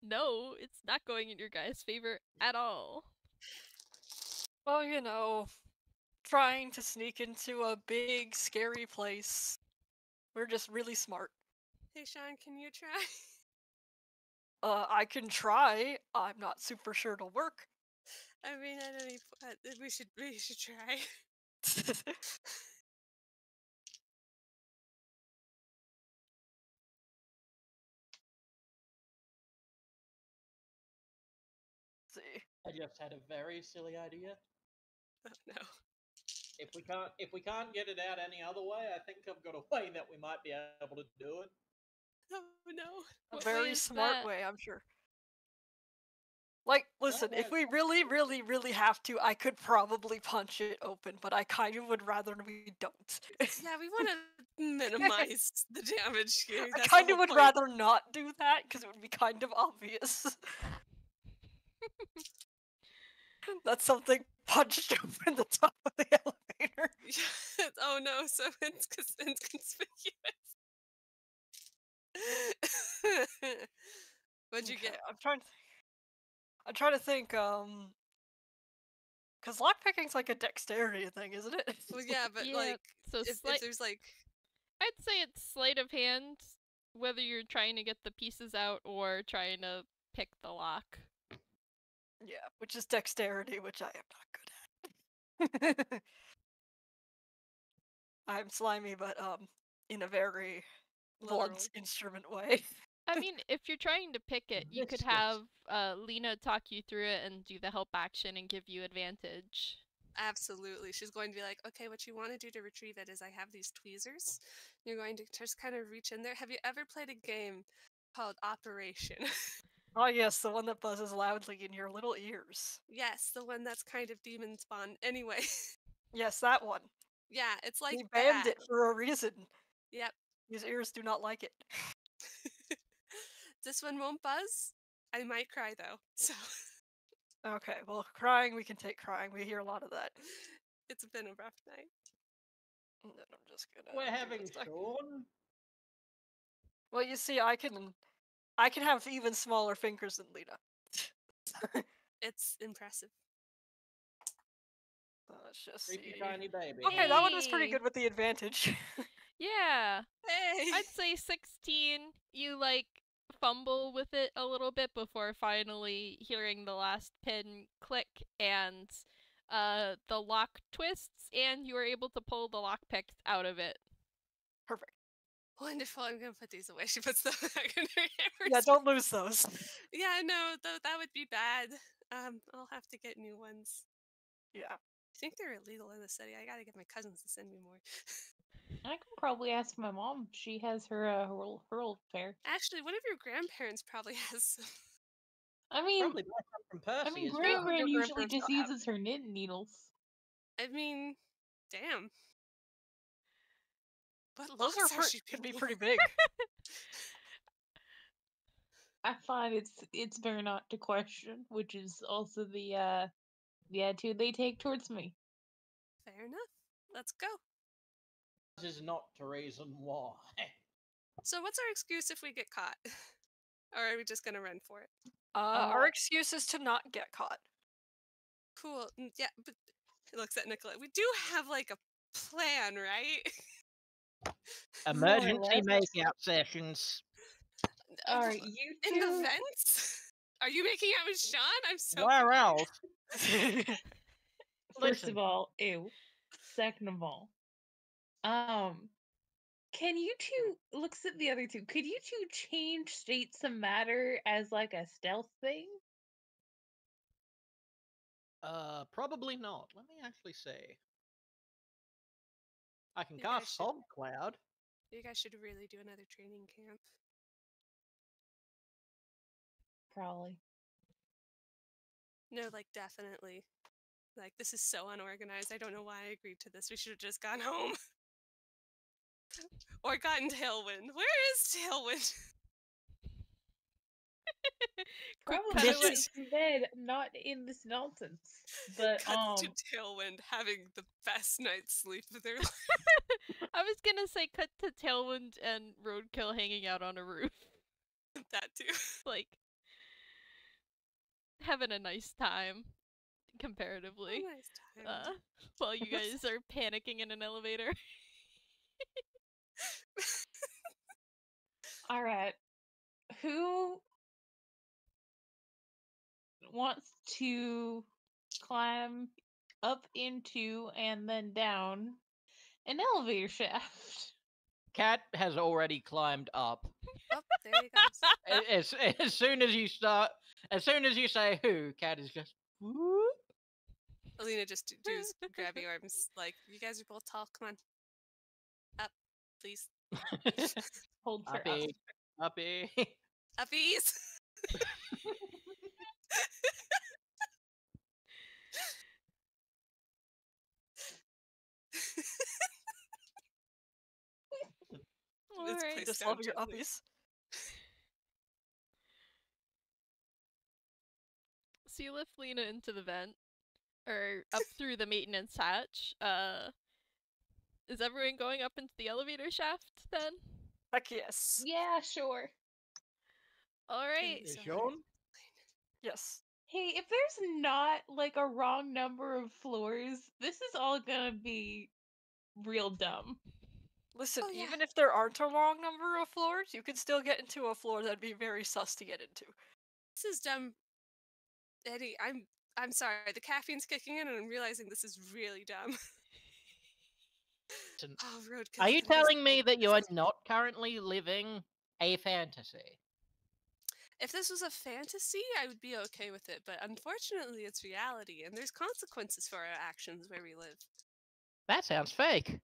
No, it's not going in your guys' favor at all. Well, you know, trying to sneak into a big, scary place. We're just really smart. Hey, Shaun, can you try? I can try. I'm not super sure it'll work. I mean, I don't even, we should try. See. I just had a very silly idea. Oh, no. If we can't get it out any other way, I think I've got a way that we might be able to do it. Oh no. A very smart way, I'm sure. Like, listen, if we really, really, really have to, I could probably punch it open, but I kind of would rather we don't. Yeah, we want to minimize the damage here. I kind of would rather not do that, because it would be kind of obvious. That's something punched open the top of the elevator. Oh no, so it's inconspicuous. What'd you get? I'm trying to think, because lockpicking's like a dexterity thing, isn't it? Well, yeah, but Yeah, like, so if there's like, I'd say it's sleight of hand, whether you're trying to get the pieces out or trying to pick the lock. Yeah, which is dexterity, which I am not good at. I'm slimy, but in a very blunt instrument way. I mean, if you're trying to pick it, you could have Lina talk you through it and do the help action and give you advantage. Absolutely. She's going to be like, okay, what you want to do to retrieve it is I have these tweezers. You're going to just kind of reach in there. Have you ever played a game called Operation? Oh yes, the one that buzzes loudly in your little ears. Yes, the one that's kind of demon spawn. Anyway. Yes, that one. Yeah, it's like he banned it for a reason. Yep. His ears do not like it. This one won't buzz. I might cry though. So Okay, well, crying, we can take crying. We hear a lot of that. It's been a rough night. And then I'm just gonna. We're do a having sec- Shaun. Well, you see, I can have even smaller fingers than Lina. It's impressive. Let's just Creepy see. tiny baby. Okay, that one was pretty Hey. good with the advantage. Yeah. Hey! I'd say 16. You like fumble with it a little bit before finally hearing the last pin click and the lock twists, and you are able to pull the lockpick out of it. Perfect. Wonderful. I'm gonna put these away. She puts them back in her hammer. Yeah, don't lose those. Yeah, no, that would be bad. I'll have to get new ones. Yeah. I think they're illegal in the city. I gotta get my cousins to send me more. I can probably ask my mom. She has her hurl pair. Actually, one of your grandparents probably has some. I mean, Probably buy some from Percy as well. Gran Your usually grandparents just don't have uses her knitting needles. I mean, damn. What Those locks are she could be picking? pretty big. I find it's fair not to question, which is also the attitude they take towards me. Fair enough. Let's go. This is not the reason why. So, what's our excuse if we get caught? Or are we just gonna run for it? Our excuse is to not get caught. Cool. Yeah, but he looks at Nikola. We do have like a plan, right? Emergency less. makeout sessions. Alright, you two. In the vents? Are you making out with Shaun? I'm so. Where else? First Listen. of all, ew. Second of all, can you two looks at the other two? Could you two change states of matter as like a stealth thing? Probably not. Let me actually see. I can You guys cast should- Fog Cloud. You guys should really do another training camp. Probably. No, like definitely. Like this is so unorganized. I don't know why I agreed to this. We should have just gone home. Or gotten Tailwind. Where is Tailwind? Quick Probably cutaway. in bed, not in this nonsense. But Cuts to Tailwind having the best night's sleep of their life. I was gonna say cut to Tailwind and Roadkill hanging out on a roof. That too. Like, having a nice time, comparatively. Nice time. While you guys are panicking in an elevator. alright. Who wants to climb up into and then down an elevator shaft? Cat has already climbed up. Oh, there he goes. As soon as you say who, Cat is just whoop. Lina just does grabby arms. Like, you guys are both tall. Come on. Up, please. Hold her up. Uppy. Uppy. Uppies! It's Alright. placed Just down love your gently. uppies. So you lift Lina into the vent, or up through the maintenance hatch. Is everyone going up into the elevator shaft then? Heck yes. Yeah, sure. Alright. So Shaun? Yes. Hey, if there's not like a wrong number of floors, this is all gonna be real dumb. Listen, Oh, yeah. even if there aren't a wrong number of floors, you can still get into a floor that'd be very sus to get into. This is dumb. Eddie, I'm sorry. The caffeine's kicking in and I'm realizing this is really dumb. Oh, roadkill. Are you telling me that you are not currently living a fantasy? If this was a fantasy, I would be okay with it, but unfortunately it's reality, and there's consequences for our actions where we live. That sounds fake.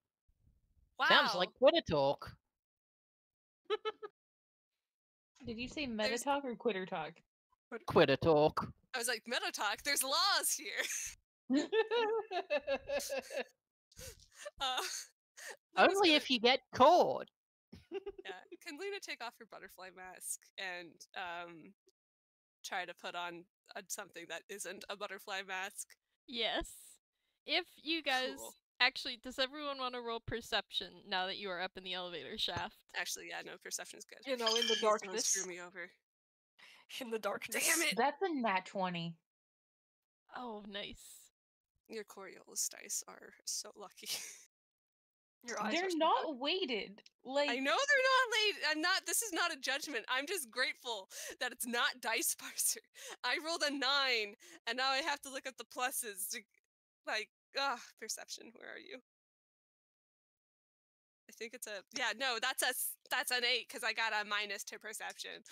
Wow. Sounds like Twitter talk. Did you say meta talk or quitter talk? Twitter talk. I was like, meta talk, there's laws here. Only if you get caught. Yeah. Can Lina take off her butterfly mask and try to put on something that isn't a butterfly mask. Yes. If you guys... Cool. Actually, does everyone want to roll perception now that you are up in the elevator shaft? Actually, yeah, no, perception's good. You know, in the Please don't darkness. screw me over. In the darkness. Damn it! That's a nat 20. Oh, nice. Your Coriolis dice are so lucky. Your eyes They're are so not weighted. Like, I know they're not late. I'm not. This is not a judgment. I'm just grateful that it's not dice parser. I rolled a 9, and now I have to look at the pluses. Like, perception. Where are you? I think it's a no. That's an 8 because I got a minus to perception.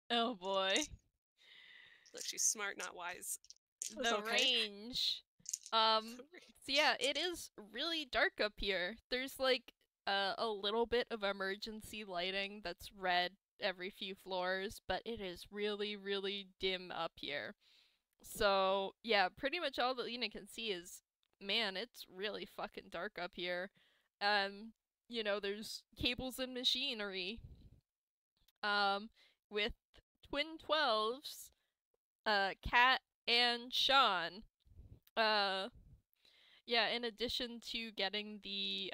Oh boy. Look, she's smart, not wise. The okay. range. So yeah, it is really dark up here. There's like a little bit of emergency lighting that's red every few floors, but it is really, really dim up here. So yeah, pretty much all that Lina can see is, man, it's really fucking dark up here. You know, there's cables and machinery. With twin 12s, Kat and Shaun. Yeah, in addition to getting the,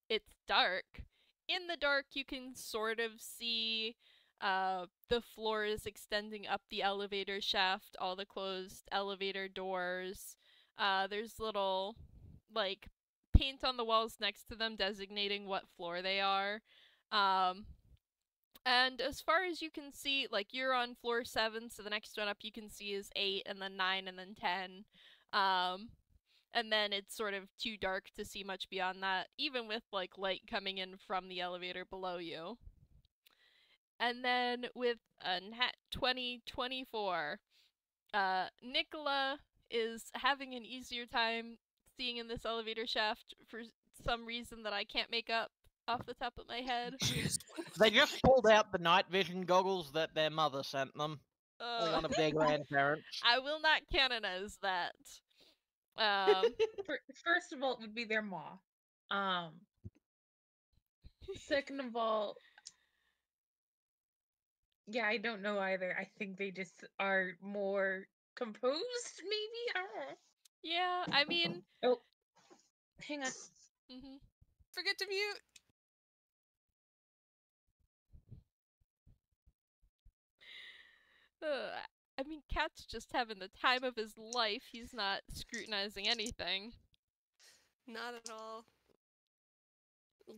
it's dark. In the dark, you can sort of see, the floors extending up the elevator shaft, all the closed elevator doors. There's little, like, paint on the walls next to them designating what floor they are. And as far as you can see, like, you're on floor 7, so the next one up you can see is 8, and then 9, and then 10. And then it's sort of too dark to see much beyond that, even with, like, light coming in from the elevator below you. And then with a nat 2024, Nikola is having an easier time seeing in this elevator shaft for some reason that I can't make up off the top of my head. They just pulled out the night vision goggles that their mother sent them. Or one of their grandparents. I will not canonize that. First of all, it would be their ma. Second of all, yeah, I don't know either. I think they just are more composed, maybe? I don't know. Yeah, I mean... Oh, hang on. Forget to mute. I mean, Kat's just having the time of his life. He's not scrutinizing anything. Not at all.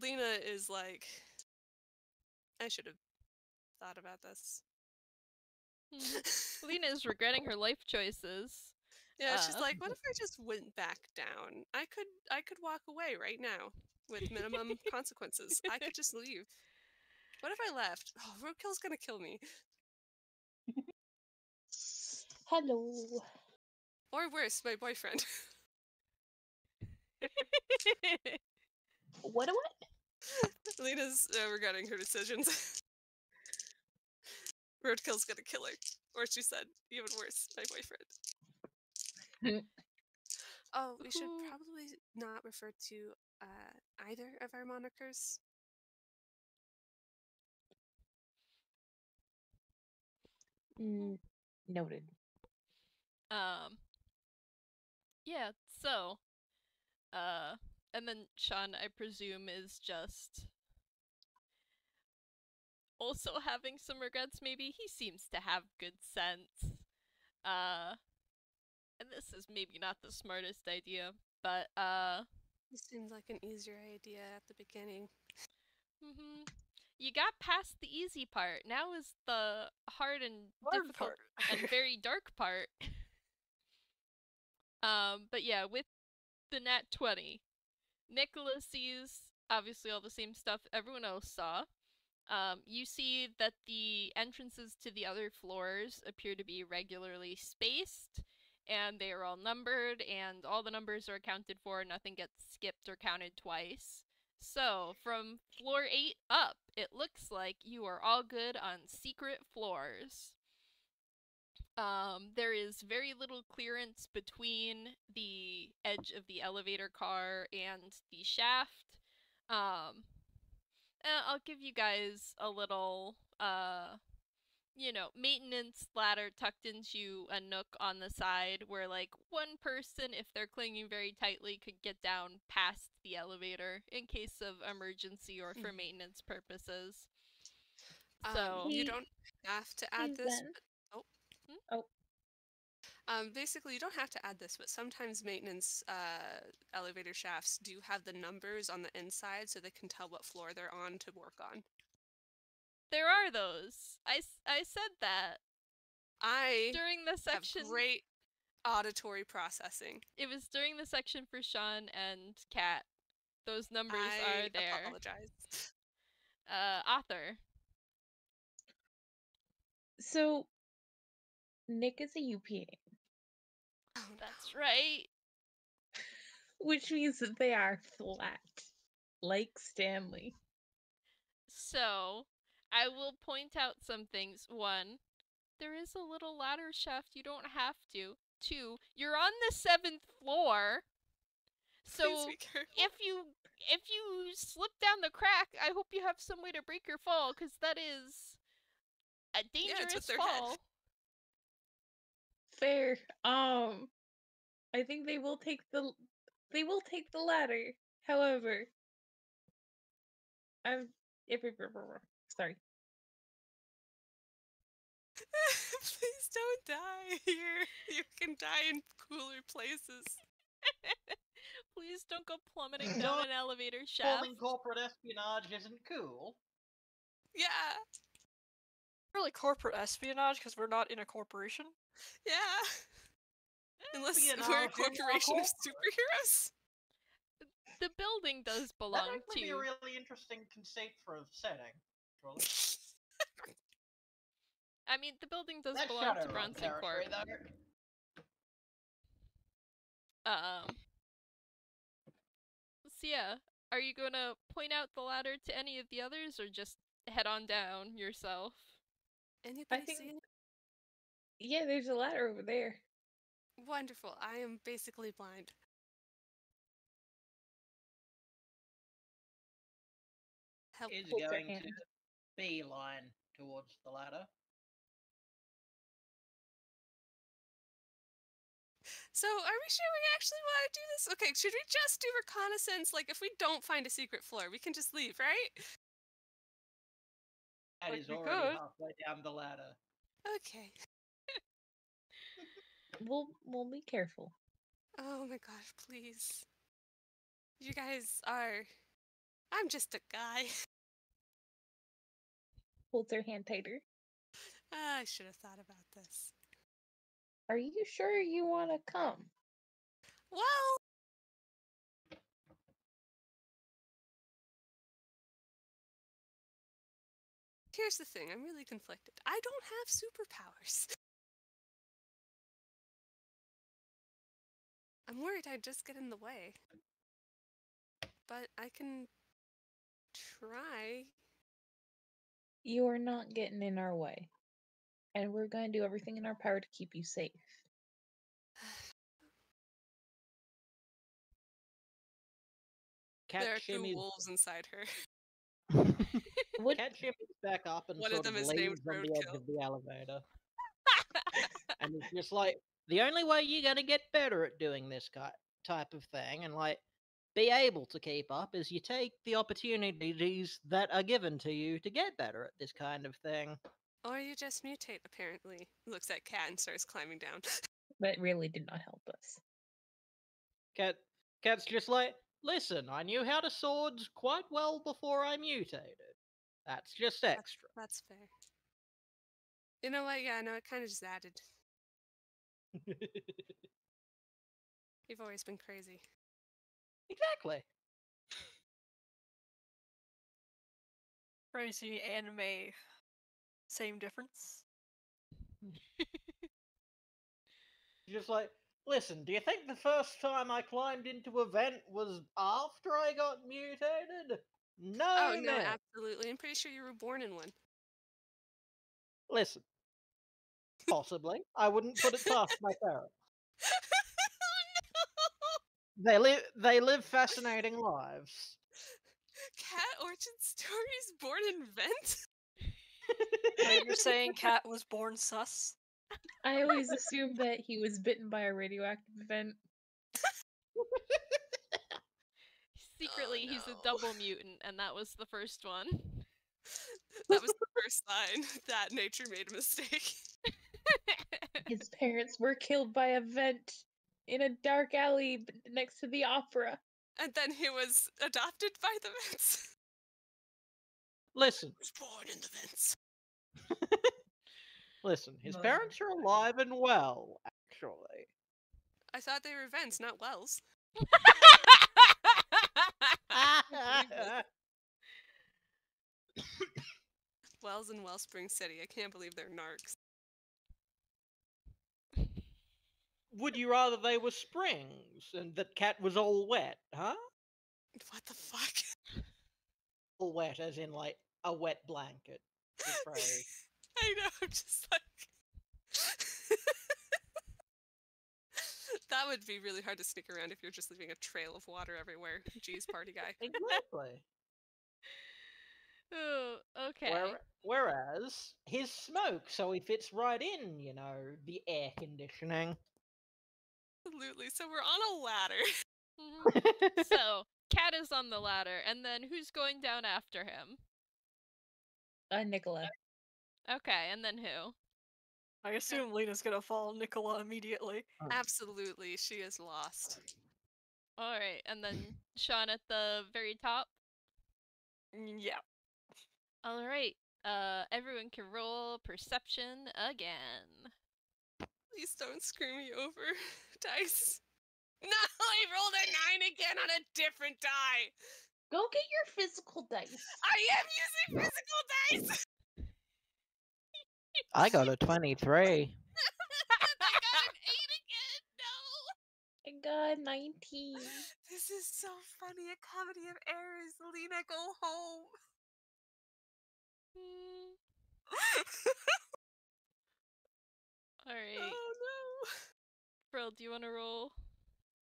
Lina is like, I should have thought about this. Lina is regretting her life choices. Yeah, she's like, what if I just went back down? I could walk away right now with minimum consequences. I could just leave. What if I left? Oh, roadkill's gonna kill me. Hello. Or worse, my boyfriend. What? Lina's regretting her decisions. Roadkill's gonna kill her. Or she said, even worse, my boyfriend. Oh, we should probably not refer to either of our monikers. Noted. Yeah, so, and then Shaun, I presume, is just also having some regrets, maybe? He seems to have good sense. And this is maybe not the smartest idea, but, This seems like an easier idea at the beginning. You got past the easy part. Now is the hard and difficult and very dark part. But yeah, with the nat 20, Nikola sees obviously all the same stuff everyone else saw. You see that the entrances to the other floors appear to be regularly spaced, and they are all numbered, and all the numbers are accounted for, nothing gets skipped or counted twice. So, from floor 8 up, it looks like you are all good on secret floors. There is very little clearance between the edge of the elevator car and the shaft. I'll give you guys a little, you know, maintenance ladder tucked into a nook on the side where, like, one person, if they're clinging very tightly, could get down past the elevator in case of emergency or for maintenance purposes. So you don't have to add this. Oh. Basically, you don't have to add this, but sometimes maintenance elevator shafts do have the numbers on the inside so they can tell what floor they're on to work on. there are those. I said that. I during the section have great auditory processing. It was during the section for Shaun and Kat. Those numbers are there. I apologize. Author. So, Nick is a UPA. Oh, that's right. Which means that they are flat, like Stanley. So, I will point out some things. 1, there is a little ladder shaft. You don't have to. 2, you're on the 7th floor. So, if you slip down the crack, I hope you have some way to break your fall, because that is a dangerous fall. Head. Fair. I think they will take the ladder. However, sorry. Please don't die here. You can die in cooler places. Please don't go plummeting down an elevator shaft. Forming corporate espionage isn't cool. Yeah. Really corporate espionage because we're not in a corporation. Yeah. Unless we're a corporation of superheroes. The building does belong That'd to. be a really interesting conceit for a setting. I mean, the building does belong to Bronson Corp. So yeah, are you gonna point out the ladder to any of the others, or just head on down yourself? Anybody see it? Yeah, there's a ladder over there. Wonderful. I am basically blind. Is going to beeline towards the ladder. So, are we sure we actually want to do this? Okay, should we just do reconnaissance? Like, if we don't find a secret floor, we can just leave, right? That is already halfway down the ladder. Okay. We'll be careful. Oh my gosh, please. You guys are... I'm just a guy. Holds her hand tighter. I should have thought about this. Are you sure you want to come? Well... Here's the thing, I'm really conflicted. I don't have superpowers. I'm worried I'd just get in the way. But I can try. You are not getting in our way. And we're going to do everything in our power to keep you safe. There are 2 wolves inside her. Cat shimmies back up and one sort of them of is leans named on the edge Roadkill. of the elevator. And it's just like, the only way you're going to get better at doing this type of thing and, like, be able to keep up is you take the opportunities that are given to you to get better at this kind of thing. Or you just mutate, apparently. Looks at Cat and starts climbing down. That really did not help us. Cat's just like, listen, I knew how to swords quite well before I mutated. That's just extra. That's fair. You know what? Yeah, no, it kind of just added. You've always been crazy. Exactly. Crazy anime. Same difference. Just like, listen, do you think the first time I climbed into a vent was after I got mutated? No, Oh, no, man. absolutely. I'm pretty sure you were born in one. Listen. Possibly. I wouldn't put it past my parents. Oh, no! They live fascinating lives. Cat Orchard Stories born in vent? They saying Cat was born sus? I always assumed that he was bitten by a radioactive event. Secretly, Oh, he's a no. double mutant, and that was the first one. That was the first sign that nature made a mistake. His parents were killed by a vent in a dark alley next to the opera. And then he was adopted by the vents. Listen. He was born in the vents. Listen, his parents are alive and well, actually. I thought they were vents, not wells. Wells in Wellspring City. I can't believe they're narcs. Would you rather they were springs and that Cat was all wet, huh? What the fuck? All wet, as in, like, a wet blanket. I know, I'm just like... That would be really hard to sneak around if you're just leaving a trail of water everywhere. Jeez, party guy. Exactly. Oh, okay. Whereas, his smoke, so he fits right in, you know, the air conditioning. Absolutely. So we're on a ladder. So, Cat is on the ladder, and then who's going down after him? Nikola. Okay, and then who? I assume Lina's gonna follow Nikola immediately. Absolutely, she is lost. Alright, and then Shaun at the very top? Yeah. Alright, everyone can roll perception again. Please don't screw me over, dice. No, I rolled a 9 again on a different die. Go get your physical dice. I am using physical dice. I got a 23. I got an 8 again. No. I got 19. This is so funny. A comedy of errors. Lina, go home. Alright. Oh no. Verl, do you want to roll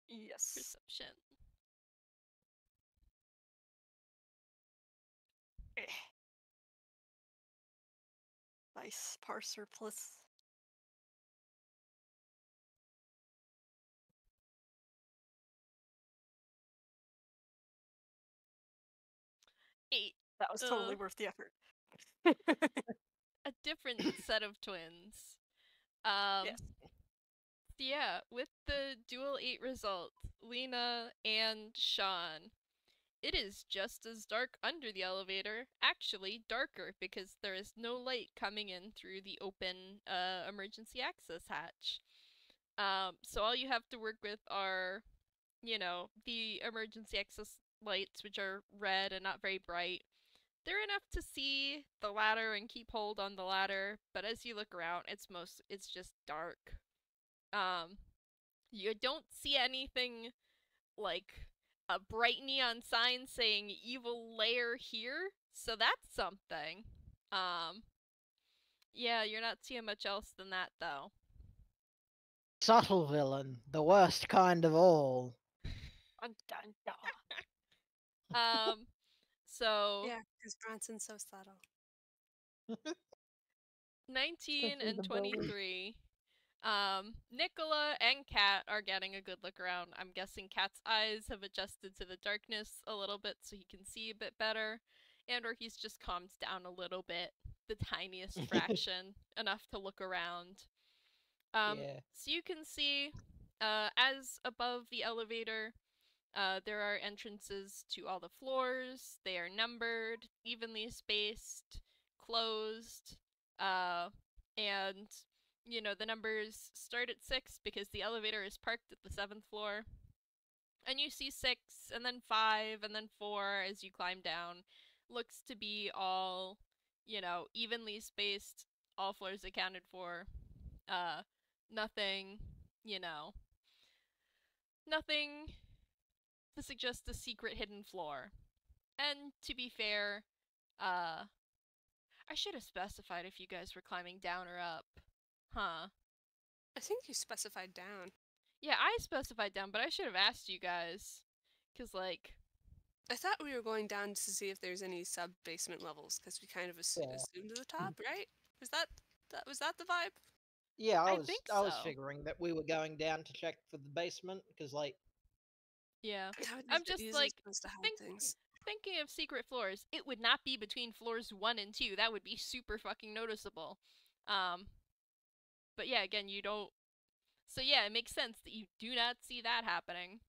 Yes. perception? Nice parser plus. Eight. That was totally worth the effort. A different set of twins. Yes. Yeah, with the dual 8 result, Lina and Shaun, it is just as dark under the elevator, actually darker because there is no light coming in through the open emergency access hatch. So all you have to work with are, you know, the emergency access lights, which are red and not very bright. They're enough to see the ladder and keep hold on the ladder, but as you look around, it's just dark. You don't see anything like a bright neon sign saying evil lair here, so that's something. Yeah, you're not seeing much else than that though. Subtle villain, the worst kind of all. Dun, dun, dun. So Yeah, because Bronson's so subtle. 19 Especially and the bully. 23. Nikola and Cat are getting a good look around. I'm guessing Cat's eyes have adjusted to the darkness a little bit so he can see a bit better, and or he's just calmed down a little bit, the tiniest fraction, enough to look around. Yeah. So you can see, as above the elevator, there are entrances to all the floors. They are numbered, evenly spaced, closed, and, you know, the numbers start at 6 because the elevator is parked at the 7th floor. And you see 6, and then 5, and then 4 as you climb down. Looks to be all, you know, evenly spaced, all floors accounted for. Nothing, you know, nothing to suggest a secret hidden floor. And to be fair, I should have specified if you guys were climbing down or up. Huh. I think you specified down. Yeah, I specified down, but I should have asked you guys. 'Cause, like, I thought we were going down to see if there's any sub-basement levels, because we kind of assumed to the top, right? Was that the vibe? Yeah, I think I was so. figuring that we were going down to check for the basement because, like, Yeah, That would be I'm the just easiest like place to hide things. thinking of secret floors. It would not be between floors 1 and 2. That would be super fucking noticeable. But yeah, again, you don't. So yeah, it makes sense that you do not see that happening.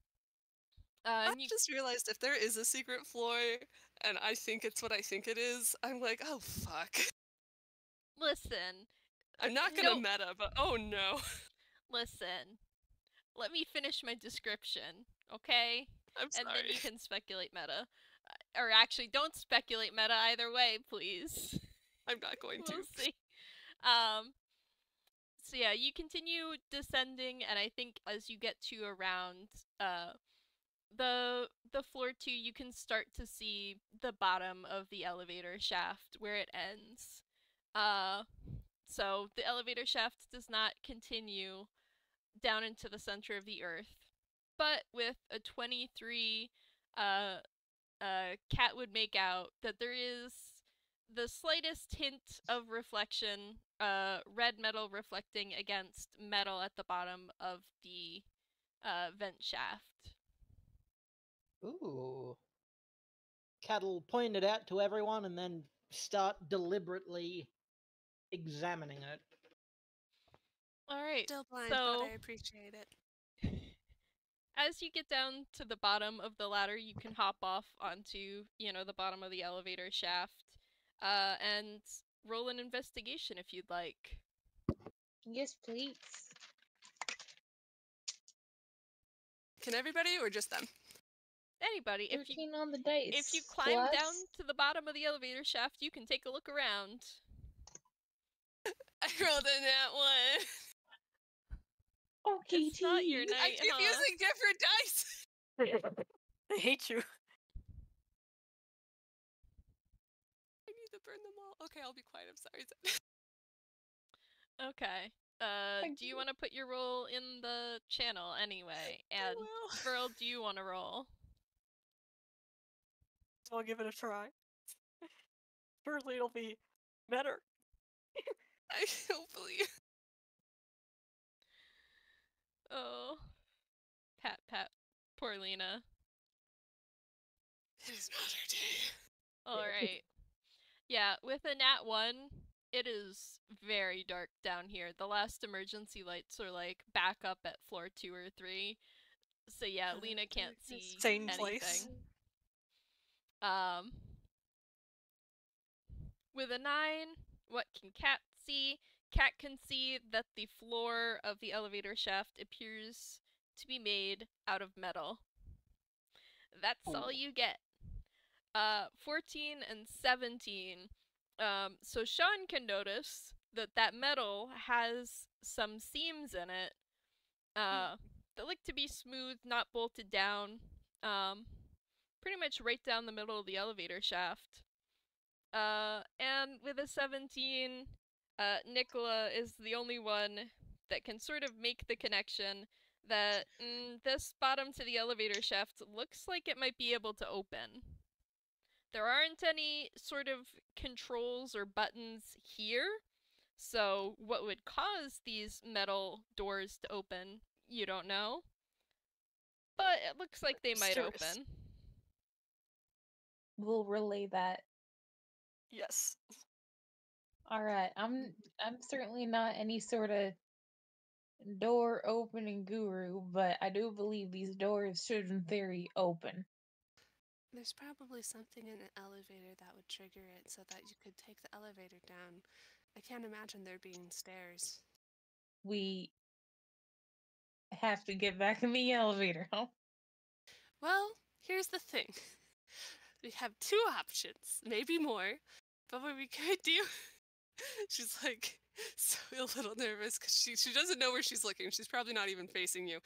I And you just realized if there is a secret floor and I think it's what I think it is, I'm like, oh fuck. listen. I'm not gonna meta, but oh no. Listen. Let me finish my description, okay? I'm And then sorry. you can speculate meta. Or actually, don't speculate meta either way, please. I'm not going to. We'll see. So yeah, you continue descending, and I think as you get to around the floor 2, you can start to see the bottom of the elevator shaft where it ends. So the elevator shaft does not continue down into the center of the earth, but with a 23, Cat would make out that there is the slightest hint of reflection, red metal reflecting against metal at the bottom of the vent shaft. ooh. Cat'll point it out to everyone and then start deliberately examining it. Alright, Still blind, so but I appreciate it. as you get down to the bottom of the ladder, you can hop off onto, the bottom of the elevator shaft, and roll an investigation if you'd like. Yes, please. Can everybody or just them? Anybody, 13 on the dice. if you climb plus... down to the bottom of the elevator shaft, you can take a look around. I rolled a nat 1. Okay, It's not your night, I keep using different dice. I hate you. I need to burn them all. Okay, I'll be quiet. I'm sorry. Okay. Do you want to put your roll in the channel anyway? And Verl, do you want to roll? So I'll give it a try. Surely it'll be better. I hopefully. Oh. Pat. Poor Lina. It is not her day. Alright. Yeah, with a nat 1, it is very dark down here. The last emergency lights are like back up at floor 2 or 3. So yeah, Lina can't see Same anything. place. With a 9, what can Cat see? Cat can see that the floor of the elevator shaft appears to be made out of metal. That's all you get. 14 and 17. So Shaun can notice that metal has some seams in it that look to be smooth, not bolted down. Pretty much right down the middle of the elevator shaft. And with a 17, Nikola is the only one that can sort of make the connection that this bottom to the elevator shaft looks like it might be able to open. There aren't any sort of controls or buttons here, so what would cause these metal doors to open, you don't know. But it looks like they might open. We'll relay that. Yes. Alright, I'm certainly not any sort of door opening guru, but I do believe these doors should in theory open. There's probably something in an elevator that would trigger it so that you could take the elevator down. I can't imagine there being stairs. We have to get back in the elevator, huh? Well, here's the thing. We have 2 options, maybe more, but what we could do... She's like so a little nervous because she doesn't know where she's looking. She's probably not even facing you.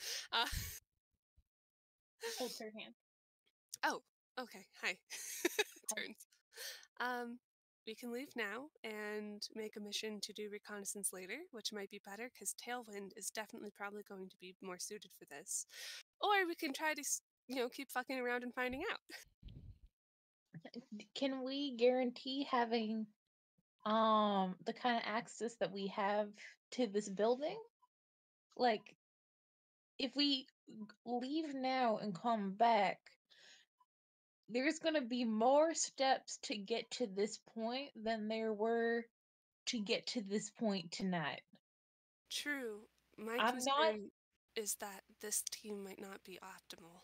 Hold her hand. Oh, okay. Hi. Turns. We can leave now and make a mission to do reconnaissance later, which might be better because Tailwind is definitely probably going to be more suited for this. Or we can try to, keep fucking around and finding out. Can we guarantee having the kind of access that we have to this building? Like, if we leave now and come back, there's gonna be more steps to get to this point than there were to get to this point tonight. True. My I'm not. concern is that this team might not be optimal.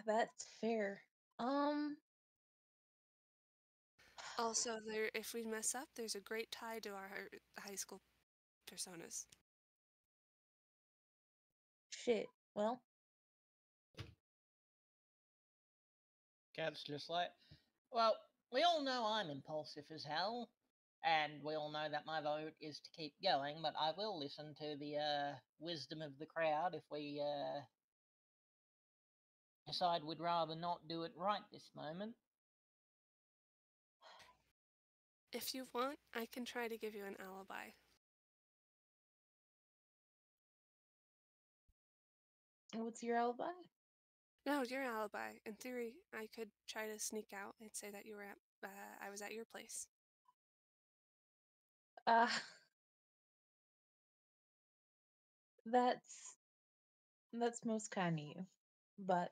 That's fair. Also, if we mess up, there's a great tie to our high school personas. Shit. Well, Cat's just like, well, we all know I'm impulsive as hell, and we all know that my vote is to keep going, but I will listen to the wisdom of the crowd if we decide we'd rather not do it right this moment. If you want, I can try to give you an alibi. what's your alibi? No, your alibi. In theory, I could try to sneak out and say that you were at. I was at your place. That's most kind of you, but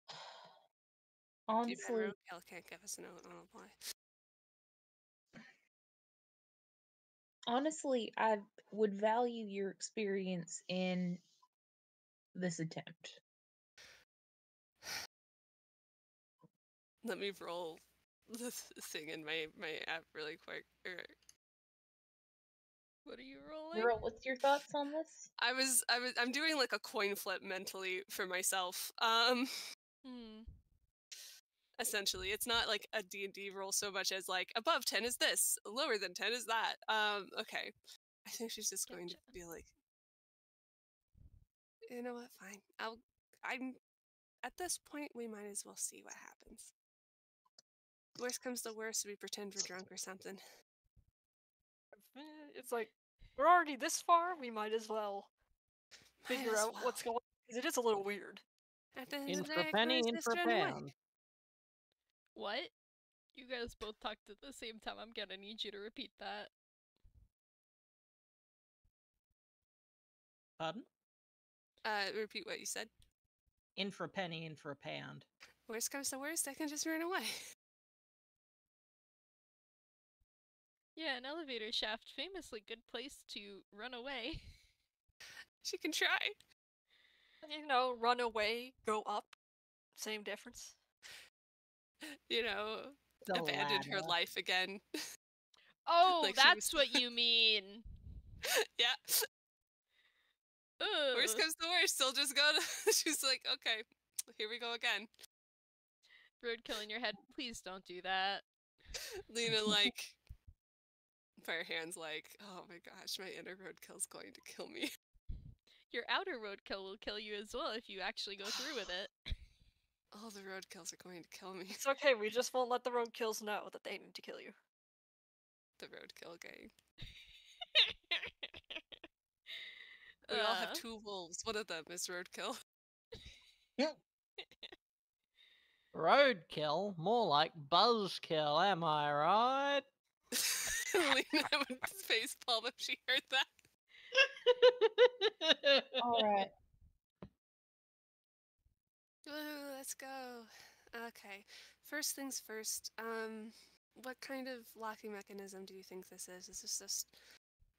Too bad honestly, Roadkill can't give us an alibi. I would value your experience in this attempt. Let me roll this thing in my app really quick. What are you rolling? Verl, what's your thoughts on this? I'm doing like a coin flip mentally for myself. Essentially, it's not like a D&D roll so much as like above 10 is this, lower than 10 is that. Okay. I think she's just going to be like, you know what? Fine. I'm at this point. We might as well see what happens. Worst comes to worst, we pretend we're drunk or something. It's like, we're already this far, we might as well figure out what's going on, because it is a little weird. At the end In of the for day, a penny, Claire's in for a just run away. pound. What? You guys both talked at the same time. I'm gonna need you to repeat that. Pardon? Repeat what you said. In for a penny, in for a pound. Worst comes to worst, I can just run away. Yeah, an elevator shaft, famously good place to run away. She can try. You know, run away, go up. Same difference. You know, The abandon her ladder. life again. Oh, Like that's what you mean. Yeah. Ugh. Worst comes to worst, she'll just go to... She's like, okay, here we go again. Roadkill in your head, please don't do that. Lina, like, by her hands, like, oh my gosh, my inner roadkill's going to kill me. Your outer roadkill will kill you as well if you actually go through with it. All the roadkills are going to kill me. It's okay, we just won't let the roadkills know that they need to kill you. The roadkill gang. We all have two wolves. One of them is roadkill. Roadkill? More like buzzkill, am I right? Lina would facepalm if she heard that. Alright. Ooh, let's go. Okay. First things first, what kind of locking mechanism do you think this is? Is this just...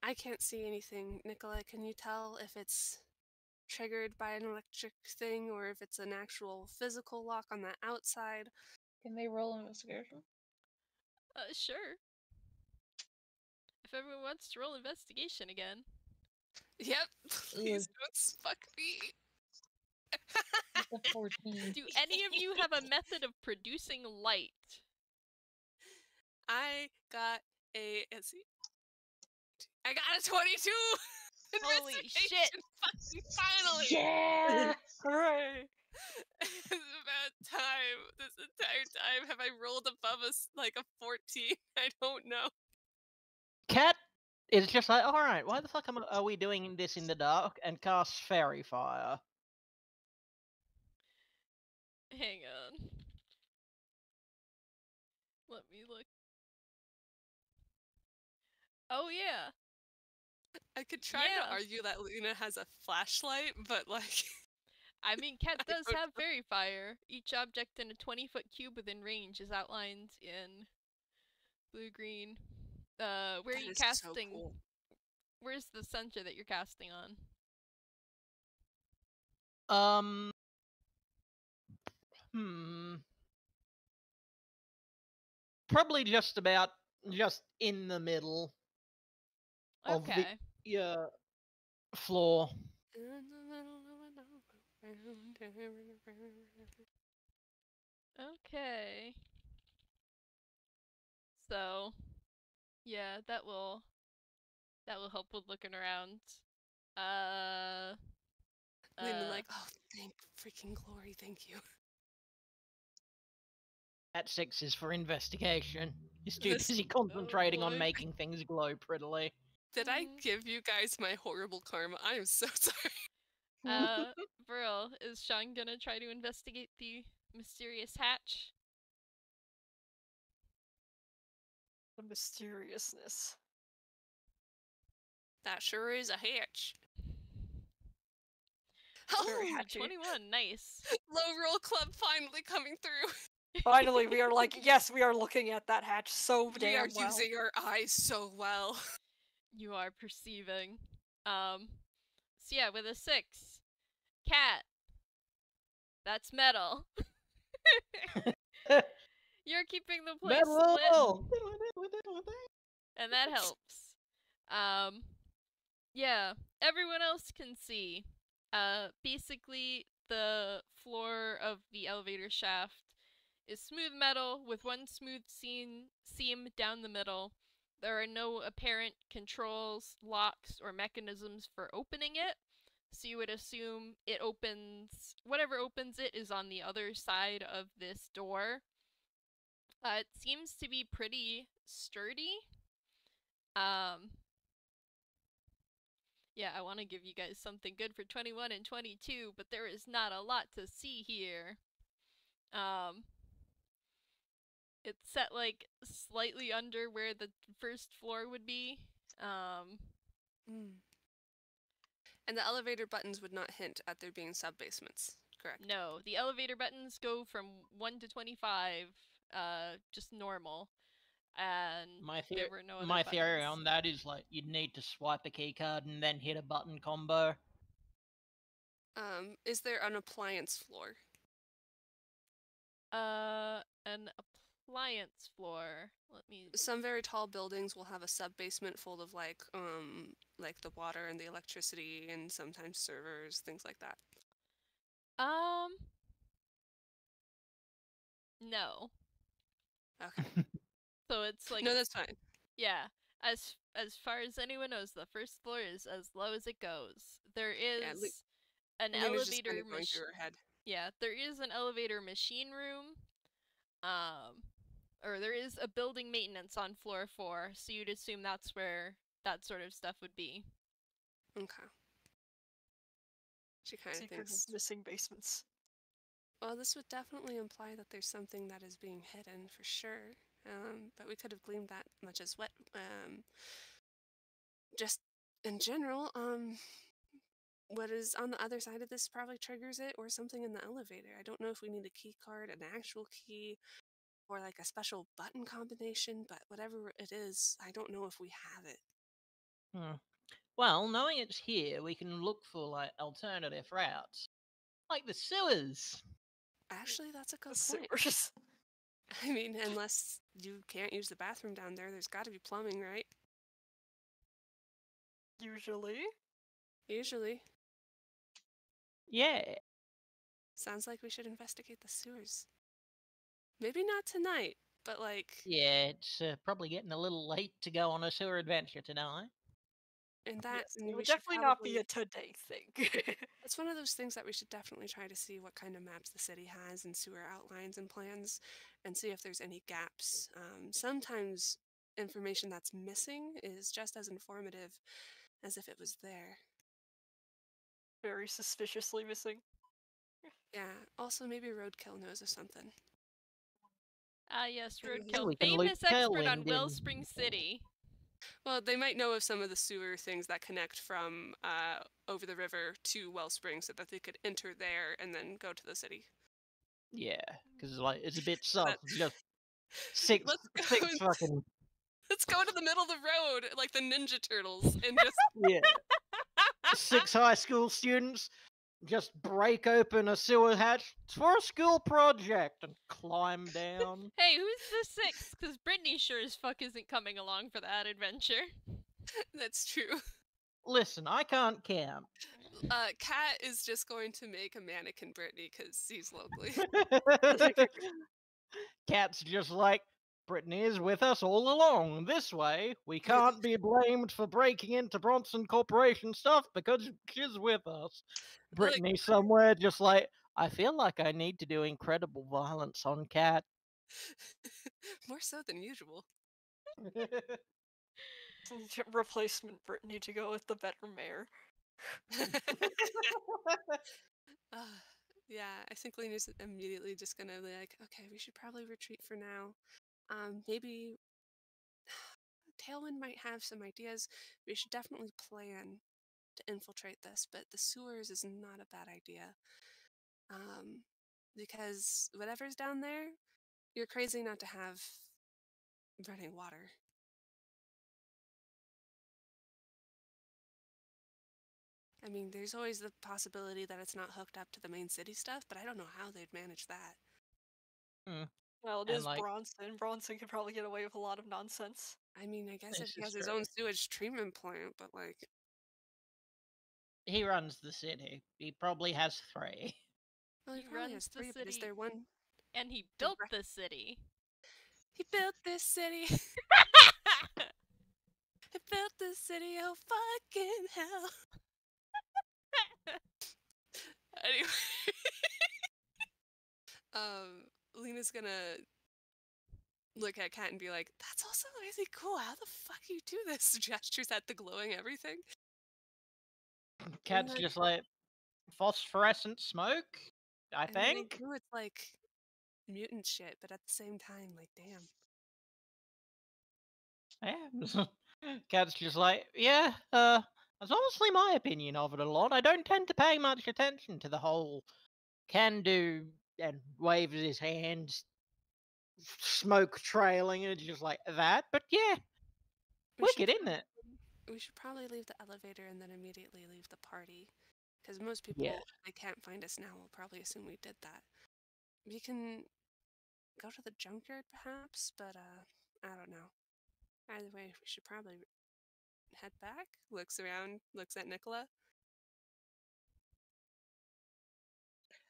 I can't see anything. Nikola, can you tell if it's triggered by an electric thing or if it's an actual physical lock on the outside? Can they roll investigation? Sure. If everyone wants to roll investigation again. Yep. Please don't fuck me. It's a 14. Do any of you have a method of producing light? I got a... Let's see. I got a 22! Holy shit! Finally! Yeah! Hooray! It's about time. This entire time, have I rolled above like a 14? I don't know. Cat is just like, alright, why the fuck are we doing this in the dark? And casts fairy fire. Hang on. Let me look. Oh yeah. I could try Yeah. to argue that Lina has a flashlight, but like I mean, Cat I does don't have know. fairy fire. Each object in a 20-foot cube within range is outlined in blue-green. Where are That you is so casting? cool. Where's the center that you're casting on? Hmm. Probably just in the middle of the Okay. floor. Okay. So, yeah, that will help with looking around. Lina like, oh, thank freaking glory, thank you. That 6 is for investigation. He's too This- busy concentrating on boy. making things glow prettily. Did I Mhm. give you guys my horrible karma? I am so sorry. Verl, is Shaun gonna try to investigate the mysterious hatch? The mysteriousness. That sure is a hatch. Very Oh, hatchy. 21, nice. Low roll club finally coming through. Finally, we are like, yes, we are looking at that hatch so We are damn well. using our eyes so well. You are perceiving. So yeah, with a 6. Cat. That's metal. You're keeping the place lit. Metal! And that helps. Yeah, everyone else can see. Basically, the floor of the elevator shaft is smooth metal with one smooth seam down the middle. There are no apparent controls, locks, or mechanisms for opening it. So you would assume it opens, whatever opens it is on the other side of this door. It seems to be pretty sturdy. Yeah, I want to give you guys something good for 21 and 22, but there is not a lot to see here. It's set like slightly under where the first floor would be. And the elevator buttons would not hint at there being sub-basements, correct? No, the elevator buttons go from 1 to 25, just normal. And there were no other my buttons. theory on that is like you'd need to swipe a key card and then hit a button combo. Is there an appliance floor? An appliance floor. Let me. Some very tall buildings will have a sub-basement full of like the water and the electricity and sometimes servers, things like that. No. Okay. So it's like No, that's fine. yeah. As far as anyone knows, the first floor is as low as it goes. There is an Lina's just elevator kind of going through her head. Yeah, there is an elevator machine room. Or there is a building maintenance on floor 4, so you'd assume that's where that sort of stuff would be. Okay. She kind of Secret thinks of missing basements. well, this would definitely imply that there's something that is being hidden for sure. But we could have gleaned that much as what. Just in general, what is on the other side of this probably triggers it, or something in the elevator. I don't know if we need a key card, an actual key, or like a special button combination, but whatever it is, I don't know if we have it. Well, knowing it's here, we can look for like alternative routes, like the sewers. Actually, that's a good The point. sewers. I mean, unless you can't use the bathroom down there's got to be plumbing, right? Usually. Usually. Yeah. Sounds like we should investigate the sewers. Maybe not tonight, but like. Yeah, it's probably getting a little late to go on a sewer adventure tonight. And that Yes, it we would should definitely not be probably- a today thing. It's one of those things that we should definitely try to see what kind of maps the city has and sewer outlines and plans, and see if there's any gaps. Sometimes information that's missing is just as informative as if it was there. Very suspiciously missing. Yeah. Also, maybe Roadkill knows of something. Ah, yes, Maybe he's- Roadkill, We can loop famous expert on Tailwind in. Wellspring City. Well, they might know of some of the sewer things that connect from over the river to Wellspring, so that they could enter there and then go to the city. Yeah, because like it's a bit So soft. that- Just six Let's go. fucking Let's go to the middle of the road like the Ninja Turtles and just yeah. 6 high school students just break open a sewer hatch. It's for a school project and climb down. Hey, who's the sixth? Because Brittney sure as fuck isn't coming along for that adventure. That's true. Listen, I can't camp. Kat is just going to make a mannequin Brittney because he's locally. Cat's just like, Brittney is with us all along. This way, we can't be blamed for breaking into Bronson Corporation stuff because she's with us. Like- Brittney somewhere just like, I feel like I need to do incredible violence on Cat. More so than usual. Replacement Brittney to go with the better mayor. Yeah, I think Lina's immediately just gonna be like, okay, we should probably retreat for now. Maybe Tailwind might have some ideas. We should definitely plan to infiltrate this, but the sewers is not a bad idea. Because whatever's down there, you're crazy not to have running water. I mean, there's always the possibility that it's not hooked up to the main city stuff, but I don't know how they'd manage that. Well, it And, is like- Bronson. Bronson could probably get away with a lot of nonsense. I mean, I guess if This he is has his true. own sewage treatment plant, but like, He runs the city. He probably has 3. well, he He probably runs has the 3, but is city. there one? And he built Direct- the city. He built this city. He built this city. Oh fucking hell! Anyway, Lina's gonna look at Kat and be like, "That's also really cool. How the fuck you do this?" Gestures at the glowing everything. Cat's then- just like, phosphorescent smoke, I And then I think. knew it's like mutant shit, but at the same time, like, damn. Yeah. Cat's just like, yeah, that's honestly my opinion of it a lot. I don't tend to pay much attention to the whole can do and waves his hands, smoke trailing, and it's just like that. But yeah, We should wicked, isn't it? We should probably leave the elevator and then immediately leave the party. Because most people, Yeah. if they can't find us now, will probably assume we did that. We can go to the junkyard perhaps, but I don't know. Either way, we should probably head back. Looks around, looks at Nikola.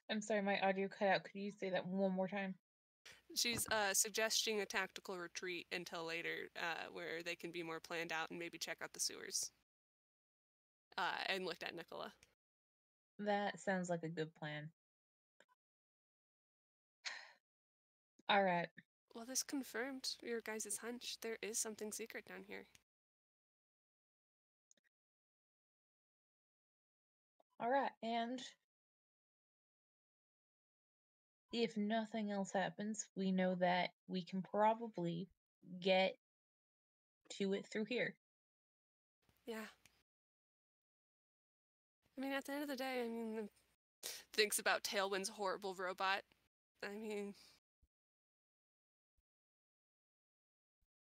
I'm sorry, my audio cut out. Could you say that one more time? She's suggesting a tactical retreat until later, where they can be more planned out and maybe check out the sewers. And looked at Nikola. That sounds like a good plan. All right. Well, this confirmed your guys' hunch. There is something secret down here. All right. And if nothing else happens, we know that we can probably get to it through here. Yeah. I mean, at the end of the day, I mean, thinks about Tailwind's horrible robot. I mean,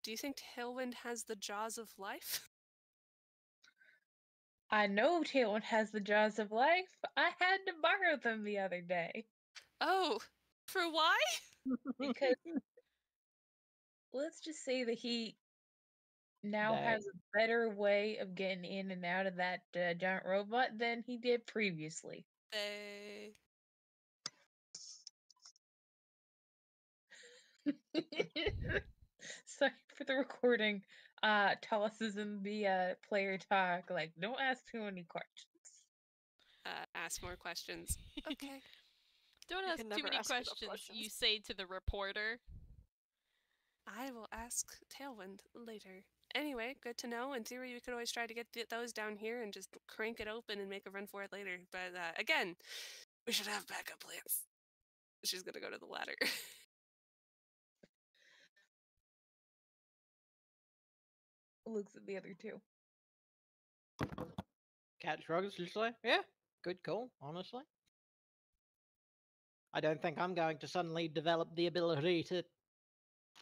do you think Tailwind has the jaws of life? I know Tailwind has the jaws of life. I had to borrow them the other day Oh, for why? because let's just say that he now That- has a better way of getting in and out of that giant robot than he did previously. They... Sorry for the recording. Talas is in the player talk. Like, don't ask too many questions. ask more questions. Okay. Don't You ask can too never many ask enough questions, you questions. say to the reporter. I will ask Tailwind later. Anyway, good to know. In theory, we could always try to get those down here and just crank it open and make a run for it later. But again, We should have backup plans. She's gonna go to the ladder. Looks at the other two. Cat shrugs, just like, yeah, good call, honestly. I don't think I'm going to suddenly develop the ability to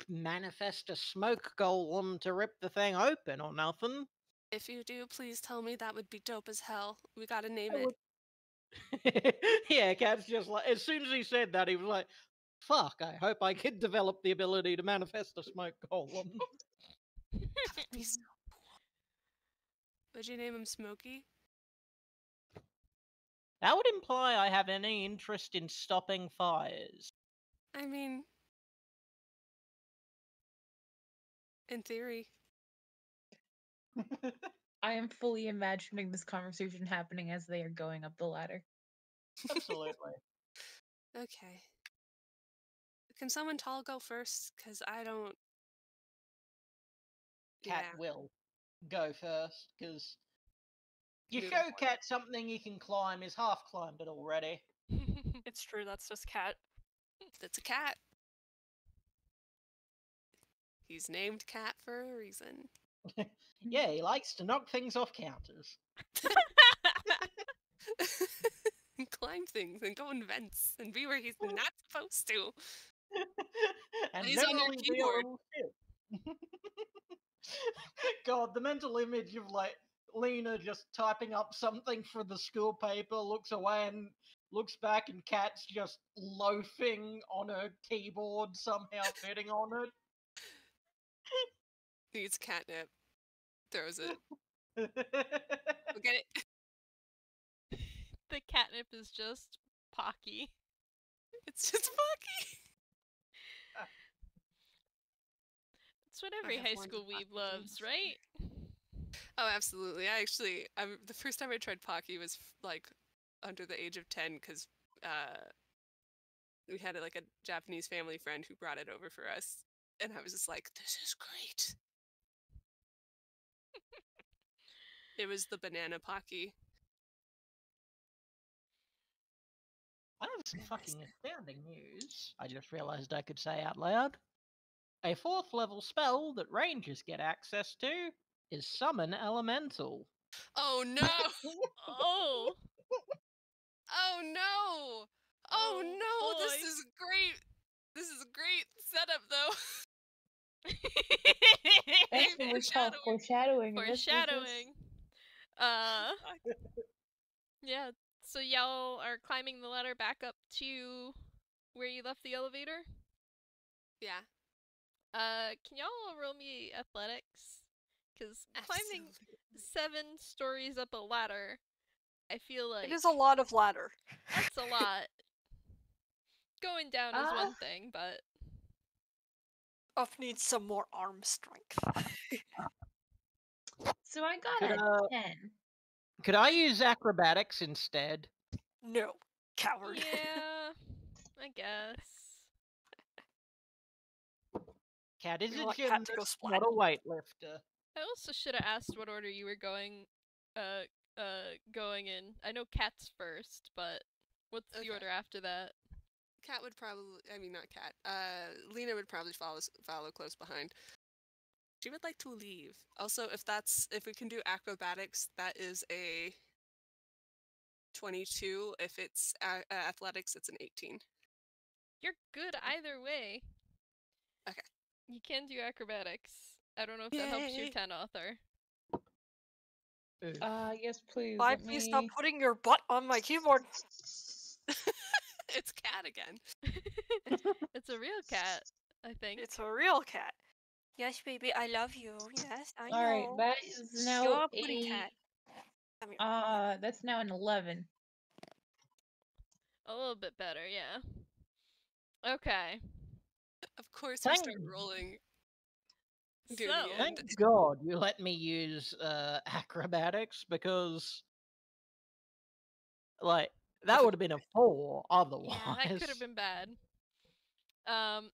manifest a smoke golem to rip the thing open or nothing. If you do, please tell me. That would be dope as hell. We gotta name I it. would- Yeah, Cat's just like, as soon as he said that, he was like, fuck, I hope I can develop the ability to manifest a smoke golem. That would be so cool. Would you name him Smokey? That would imply I have any interest in stopping fires. I mean, in theory. I am fully imagining this conversation happening as they are going up the ladder. Absolutely. Okay. Can someone tall go first? Because I don't. Cat Yeah. will go first, because you Move show forward. Cat something he can climb, he's half climbed it already. It's true, that's just Cat. That's a cat. He's named Cat for a reason. Yeah, he likes to knock things off counters. And climb things and go in vents and be where he's not supposed to. And He's on your generally be a keyboard. little shit. God, the mental image of like Lina just typing up something for the school paper, looks away and looks back, and Cat's just loafing on her keyboard, somehow fitting on it. Needs catnip. Throws it. We'll get it. The catnip is just Pocky. It's just Bucky. It's what every have high one school to weeb Pocky loves, too. right? Oh, absolutely. The first time I tried Pocky was like under the age of 10 because we had like a Japanese family friend who brought it over for us, and I was just like, "This is great." It was the banana Pocky. I have some fucking astounding news. I just realized I could say out loud. A 4th level spell that rangers get access to is Summon Elemental. Oh no! Oh! Oh no! Oh no! This boy. is great. This is a great setup, though. That's what we call foreshadowing. in this business. Foreshadowing. Yeah. So y'all are climbing the ladder back up to where you left the elevator? Yeah. Can y'all roll me athletics? Because climbing 7 stories up a ladder, I feel like It is a lot of ladder. that's a lot. Going down is one thing, but Uff needs some more arm strength. So I got Could, a 10. Could I use acrobatics instead? No, coward. yeah, I guess. Cat is We a want Cat to go gymnast, splat. not a weightlifter. I also should have asked what order you were going in. I know Cat's first, but what's the Okay. order after that? Cat would probably, I mean, not Cat. Lina would probably follow close behind. She would like to leave. Also, if we can do acrobatics, that is a 22. If it's athletics, it's an 18. You're good either way. Okay. You can do acrobatics. I don't know if that helps your Yay. 10 author. Yes, please. Why let please me... stop putting your butt on my keyboard? It's Cat again. It's a real cat, I think. It's a real cat. Yes, baby, I love you. Yes, I know. Alright, that is now You're a pretty cat. Come here. that's now an 11. A little bit better, yeah. Okay. Of course, we Thank start rolling. So, Near the end. Thank God you let me use acrobatics, because like that would have been a 4 otherwise. yeah, that could have been bad.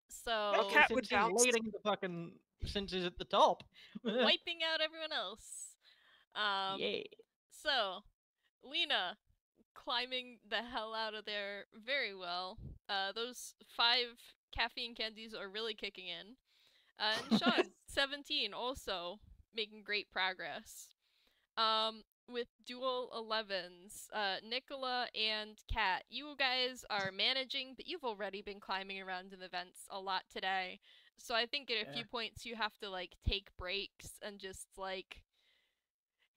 So No cat would since he's bounce. leading the fucking, since he's at the top. wiping out everyone else. Yeah. So, Lina, climbing the hell out of there very well. Those 5 caffeine candies are really kicking in. And Shaun, 17, also making great progress. With dual 11s, Nikola and Kat, you guys are managing, but you've already been climbing around in the vents a lot today. So I think at a few points you have to, like, take breaks and just, like,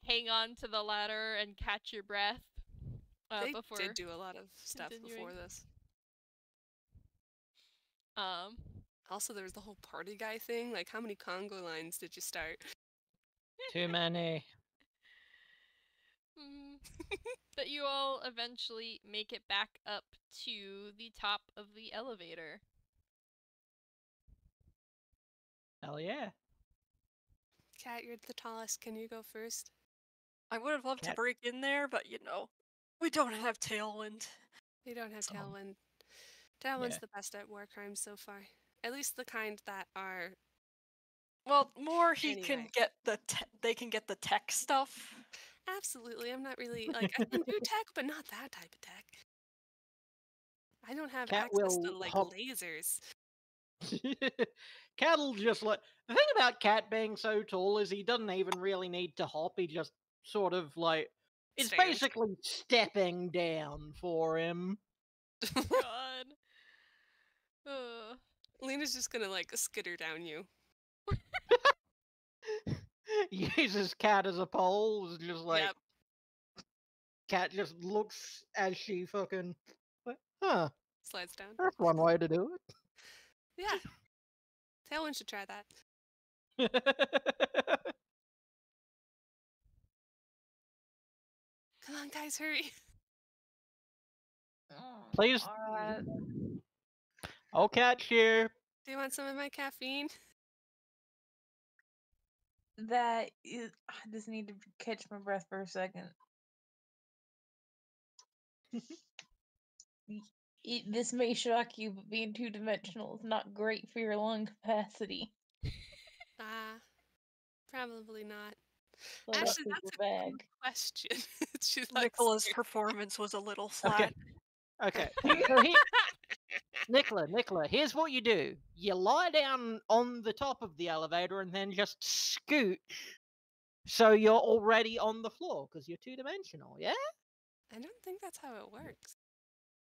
hang on to the ladder and catch your breath. They Before did do a lot of stuff continuing. before this. Also, there was the whole party guy thing. Like, how many Congo lines did you start? Too many. But you all eventually make it back up to the top of the elevator. Hell yeah. Kat, you're the tallest. Can you go first? I would have loved to Cat- break in there, but we don't have tailwind. We don't have Oh. Tailwind. Tailwind's Yeah. the best at war crimes so far. At least the kind that are. Well, more he Anyway. can get they can get the tech stuff. Absolutely. I'm not really, like, I can do tech, but not that type of tech. I don't have Cat access to, will like, hop- lasers. Cat'll just like the thing about Cat being so tall is he doesn't even really need to hop. He just sort of like it's Stands. basically stepping down for him. God. Lina's just gonna, like, skitter down you. Uses Cat as a pole. It's just like Yep. Cat just looks as she fucking. Huh. Slides down. That's one way to do Yeah. Tailwind should try that. it. Come on, guys, hurry. Please. Alright. I'll catch you. Do you want some of my caffeine? That is. I just need to catch my breath for a second. This may shock you, but being 2-dimensional is not great for your lung capacity. Probably not. So that Actually, paper that's a bag. good question. She's like, Nicola's scared. performance was a little flat. Okay. So Nicola, here's what you do. You lie down on the top of the elevator and then just scoot so you're already on the floor because you're 2-dimensional, yeah? I don't think that's how it works.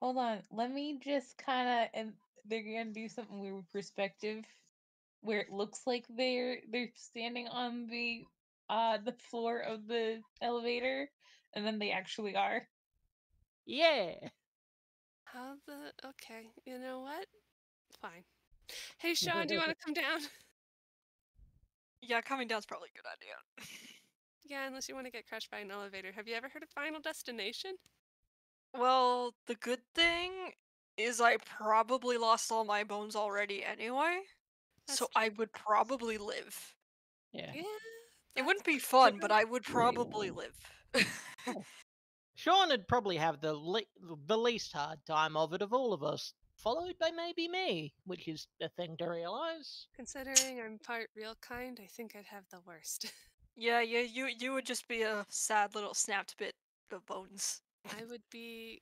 Hold on, let me just kind of, and they're gonna do something weird with perspective, where it looks like they're standing on the floor of the elevator, and then they actually are. Yeah. Okay, you know what? Fine. Hey, Shaun, do you want to come down? Yeah, coming down's probably a good idea. Yeah, unless you want to get crushed by an elevator. Have you ever heard of Final Destination? Well, the good thing is I probably lost all my bones already anyway, That's so I would probably live. Yeah. Yeah. It wouldn't be that's fun, true. but I would probably live. Shaun would probably have the least hard time of it of all of us, followed by maybe me, which is a thing to realize. Considering I'm part real kind, I think I'd have the worst. Yeah, you would just be a sad little snapped bit of bones. I would be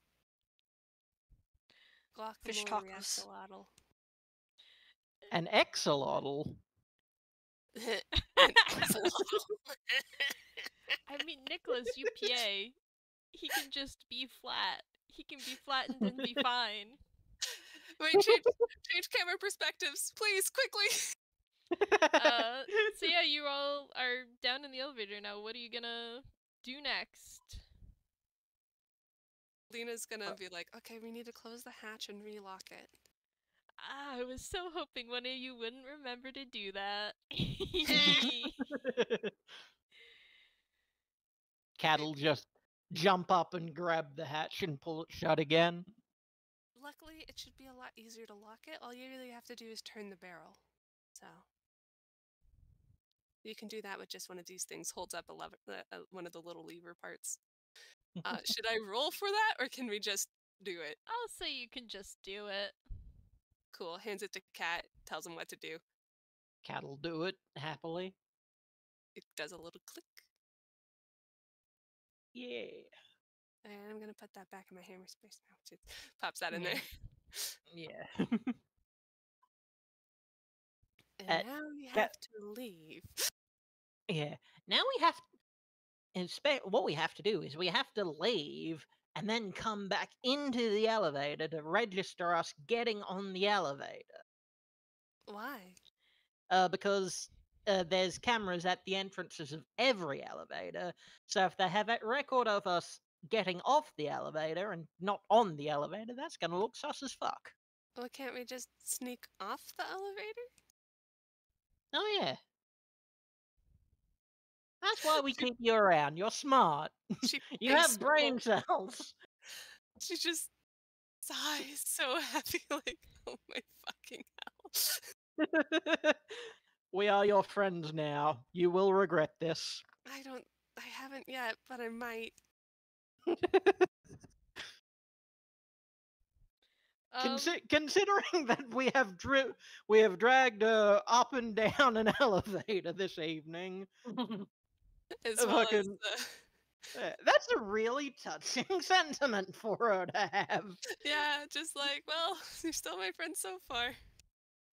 Fish guacamole tacos. axolotl. An axolotl. An axolotl. I mean, Nicola's UPA. He can just be flat. He can be flattened and be fine. Wait, change camera perspectives, please, quickly. So yeah, you all are down in the elevator now. What are you gonna do next? Lina's gonna be like, okay, we need to close the hatch and relock it. I was so hoping one of you wouldn't remember to do that. Cat'll just jump up and grab the hatch and pull it shut again. Luckily, it should be a lot easier to lock it. All you really have to do is turn the barrel. So you can do that with just one of these things. Holds up one of the little lever parts. Should I roll for that, or can we just do it? I'll say you can just do it. Cool. Hands it to Cat. Tells him what to do. Cat'll do it happily. It does a little click. Yeah. And I'm gonna put that back in my hammer space now. It pops that in there. Yeah. And now we have to leave. Yeah. Now we have. What we have to do is we have to leave and then come back into the elevator to register us getting on the elevator. Why? Because there's cameras at the entrances of every elevator. So if they have a record of us getting off the elevator and not on the elevator, that's going to look sus as fuck. Well, can't we just sneak off the elevator? Oh, yeah. That's why we keep you around. You're smart. She You have brain cells. She just sighs so happy, like, oh my fucking hell. We are your friends now. You will regret this. I haven't yet, but I might. Considering that we have dragged up and down an elevator this evening, As well as fucking- that's a really touching sentiment for her to have. yeah, just like, well, you're still my friend so far.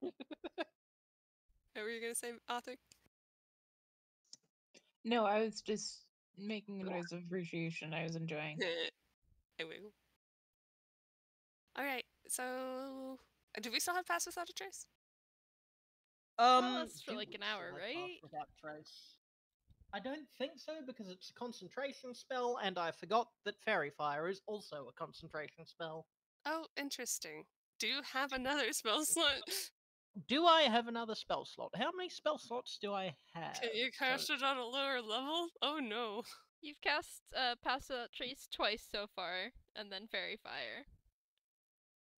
What were you gonna say, Author? No, I was just making a noise of appreciation. I was enjoying. I wiggle. Alright, so do we still have Pass Without a Trace? Lasts for do like we an hour, still have right? Pass Without Trace? I don't think so, because it's a concentration spell, and I forgot that Fairy Fire is also a concentration spell. Oh, interesting. Do you have another spell slot? Do I have another spell slot? How many spell slots do I have? Can you cast it on a lower level? Oh no. You've cast Pass Without Trace twice so far, and then Fairy Fire.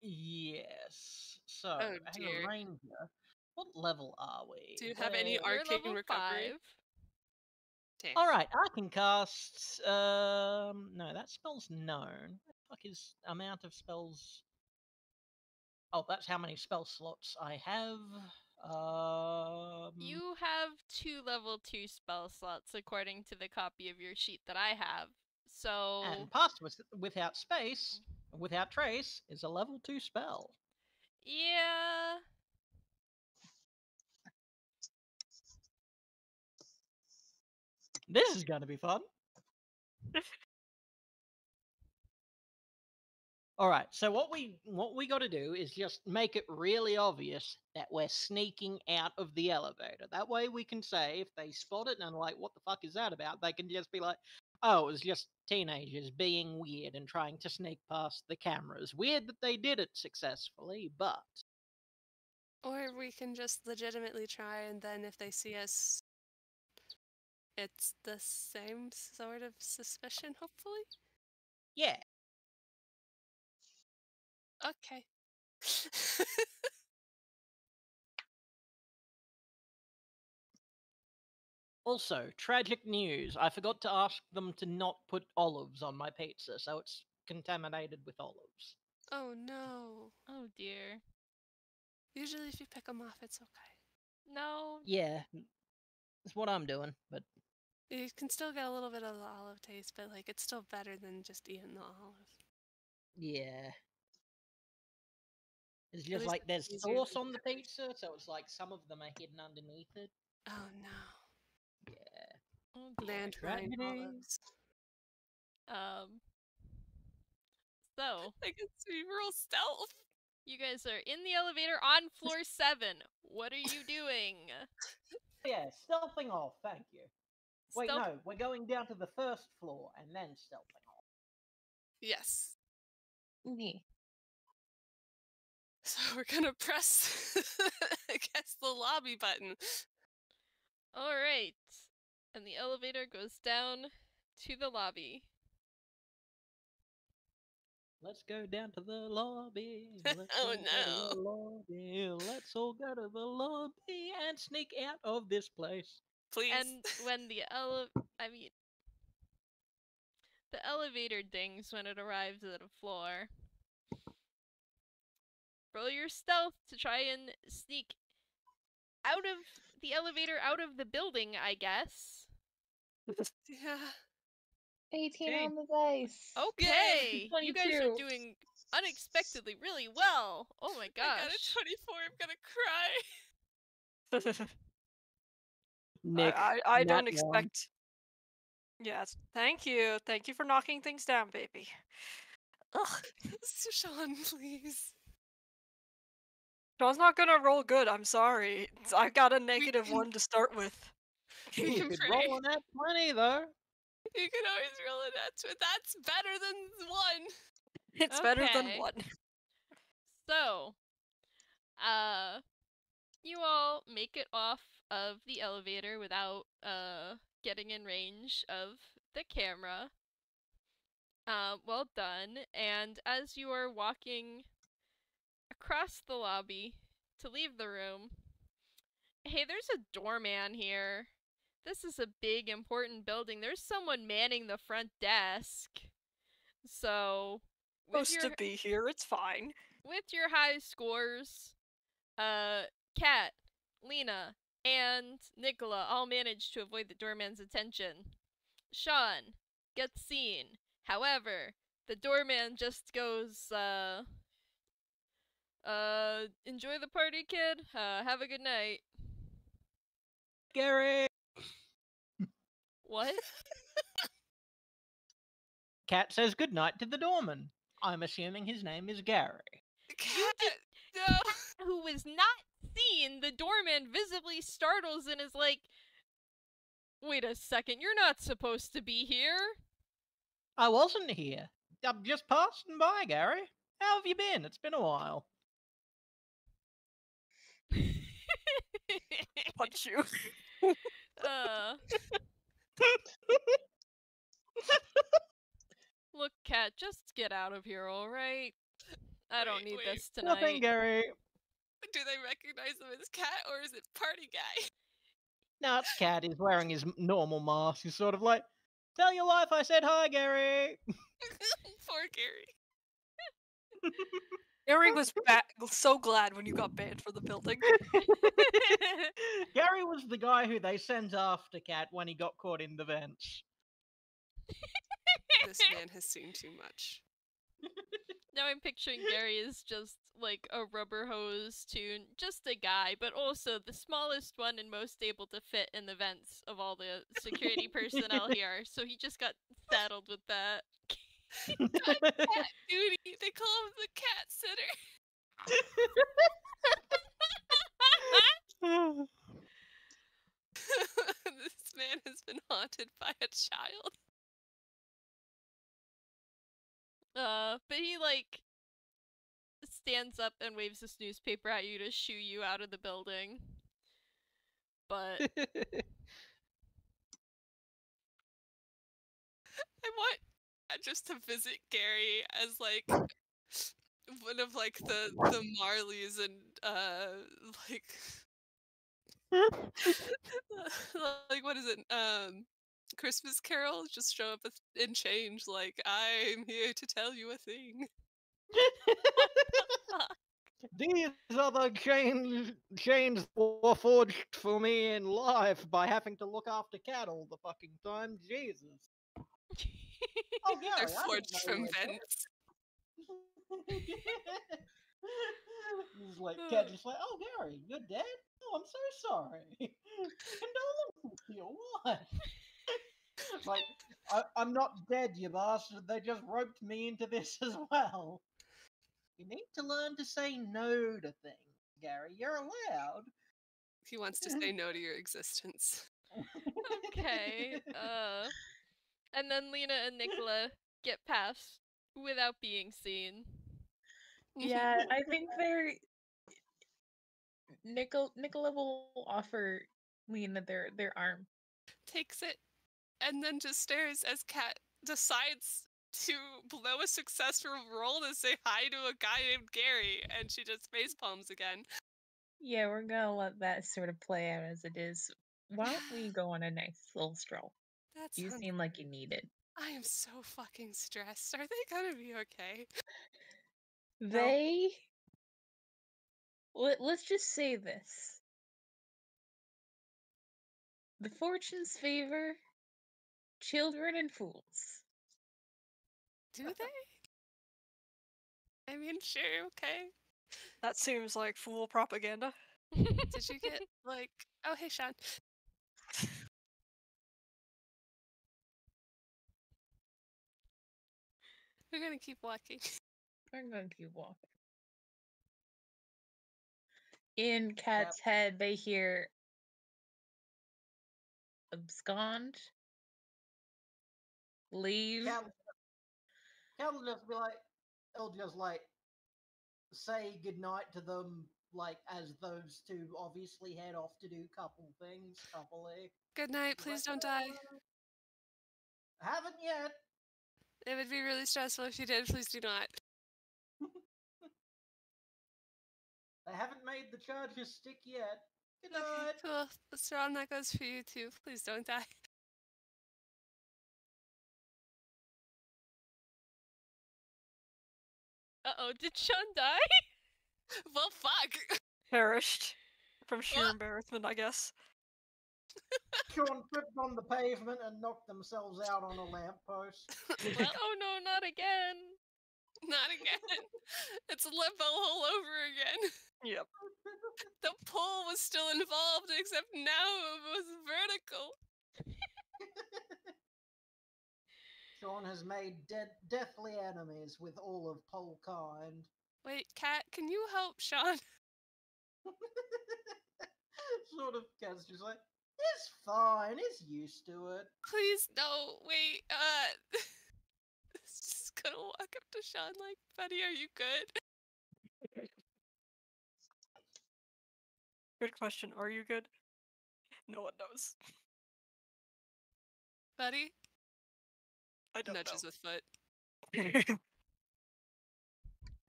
Yes. So, Oh, as dear. a ranger, what level are we? Do you have any You're arcane level recovery? 5. Dang. Alright, I can cast. No, that spell's known. What the fuck is amount of spells? Oh, that's how many spell slots I have. You have 2 level 2 spell slots according to the copy of your sheet that I have. So And Pass Without Space, Without Trace, is a level 2 spell. yeah. This is gonna be fun. All right, so what we got to do is just make it really obvious that we're sneaking out of the elevator. That way we can say, if they spot it and are like, what the fuck is that about? They can just be like, oh, it was just teenagers being weird and trying to sneak past the cameras. Weird that they did it successfully, but... Or we can just legitimately try, and then if they see us, it's the same sort of suspicion, hopefully? Yeah. Okay. Also, tragic news. I forgot to ask them to not put olives on my pizza, so it's contaminated with olives. Oh no. Oh dear. Usually if you pick them off, it's okay. No. Yeah, that's what I'm doing, but... You can still get a little bit of the olive taste, but like it's still better than just eating the olive. Yeah. It's At just least like it's there's easier sauce than on the peppers. pizza, so it's like some of them are hidden underneath it. Oh no. Yeah. Oh dear. Landmine Tragedy. olives. So I can see real stealth. you guys are in the elevator on floor 7. What are you doing? Yeah, stealthing off, thank you. Wait, Stealth- no, we're going down to the first floor and then stealthing off. Yes. Me. So we're gonna press, I guess, the lobby button. All right. And the elevator goes down to the lobby. Let's go down to the lobby. Let's Oh, all go to the lobby. Let's all go to the lobby and sneak out of this place. Please. And when the the elevator dings when it arrives at a floor. Roll your stealth to try and sneak out of the elevator, out of the building, I guess. Yeah. 18 Okay. on the dice. Okay, you guys are 22. doing unexpectedly really well. Oh my I got a gosh. 24. I'm gonna cry. Nick, I nat don't one. expect. Yes, thank you. Thank you for knocking things down, baby. Ugh, Shaun, please. Sean's not gonna roll good. I'm sorry. I got a -1 to start with. We You can could pray. roll a nat 20 though. You can always roll a nat 20. That's better than 1. It's better than Okay. 1. So, you all make it off of the elevator without getting in range of the camera. Well done. And as you are walking across the lobby to leave the room, hey, there's a doorman here. This is a big, important building. There's someone manning the front desk. So, Supposed to be here. It's fine. with your high scores, Kat, Lina, and Nikola all managed to avoid the doorman's attention. Shaun gets seen. However, the doorman just goes, enjoy the party, kid. Have a good night. Gary. What? Cat says goodnight to the doorman. I'm assuming his name is Gary. Cat, did- no. Who was not seen, the doorman visibly startles and is like, wait a second, you're not supposed to be here. I wasn't here. I'm just passing by, Gary. How have you been? It's been a while. Punch you. Look, Kat, just get out of here, alright? I don't need Wait. this Nothing, tonight. Gary. Do they recognize him as Cat or is it Party Guy? No, it's Cat. He's wearing his normal mask. He's sort of like, tell your wife I said hi, Gary. Poor Gary. Gary was so glad when you got banned from the building. Gary was the guy who they sent after Cat when he got caught in the vents. This man has seen too much. Now I'm picturing Gary as just like a rubber hose tune, just a guy, but also the smallest one and most able to fit in the vents of all the security personnel here. So he just got saddled with that. Cat duty. They call him the cat sitter. This man has been haunted by a child. But he like stands up and waves this newspaper at you to shoo you out of the building. But I want just to visit Gary as like one of like the Marleys and like like what is it? Christmas Carol, just show up and change like I'm here to tell you a thing. These are the chains were forged for me in life by having to look after Cat all the fucking time. Jesus. Oh, Gary, They're I didn't forged know from you were dead. vents. He's like, Cat just like, oh, Gary, you're dead? Oh, I'm so sorry. Condolences to your wife. Like, I'm not dead, you bastard. They just roped me into this as well. You need to learn to say no to things, Gary. You're allowed. He wants to say no to your existence. okay. And then Lina and Nikola get past without being seen. Yeah, I think they're Nicola will offer Lina their arm. Takes it and then just stares as Kat decides to blow a successful roll to say hi to a guy named Gary, and she just face palms again. Yeah, we're gonna let that sort of play out as it is. Why don't we go on a nice little stroll? That You sounds seem like you need it. I am so fucking stressed. Are they gonna be okay? They let's just say this. The fortunes favor children and fools. Do they? I mean, sure, okay. That seems like fool propaganda. Did you get, like... Oh, hey, Shaun. We're gonna keep walking. We're going to keep walking. In Kat's head, they hear abscond, leave. Cal will just be like, he'll just like say goodnight to them, like as those two obviously head off to do couple things, coupley. Good night, He's please like, don't die. Haven't yet. It would be really stressful if you did, please do not. They haven't made the charges stick yet. Good Okay, night. cool. Shaun, that goes for you too. Please don't die. Uh-oh, did Shaun die? Well, fuck! Perished from sheer Well- embarrassment, I guess. Shaun tripped on the pavement and knocked themselves out on a lamppost. Well, Oh no, not again. not again. It's limbo all over again. Yep. The pole was still involved, except now it was vertical. Shaun has made deathly enemies with all of Polkind. Wait, Kat, can you help Shaun? Sort of, Cat's just like, it's fine, it's used to it. Please, no, wait, just gonna walk up to Shaun like, buddy, are you good? Good question. Are you good? No one knows. Buddy? I don't Nudges with foot. know.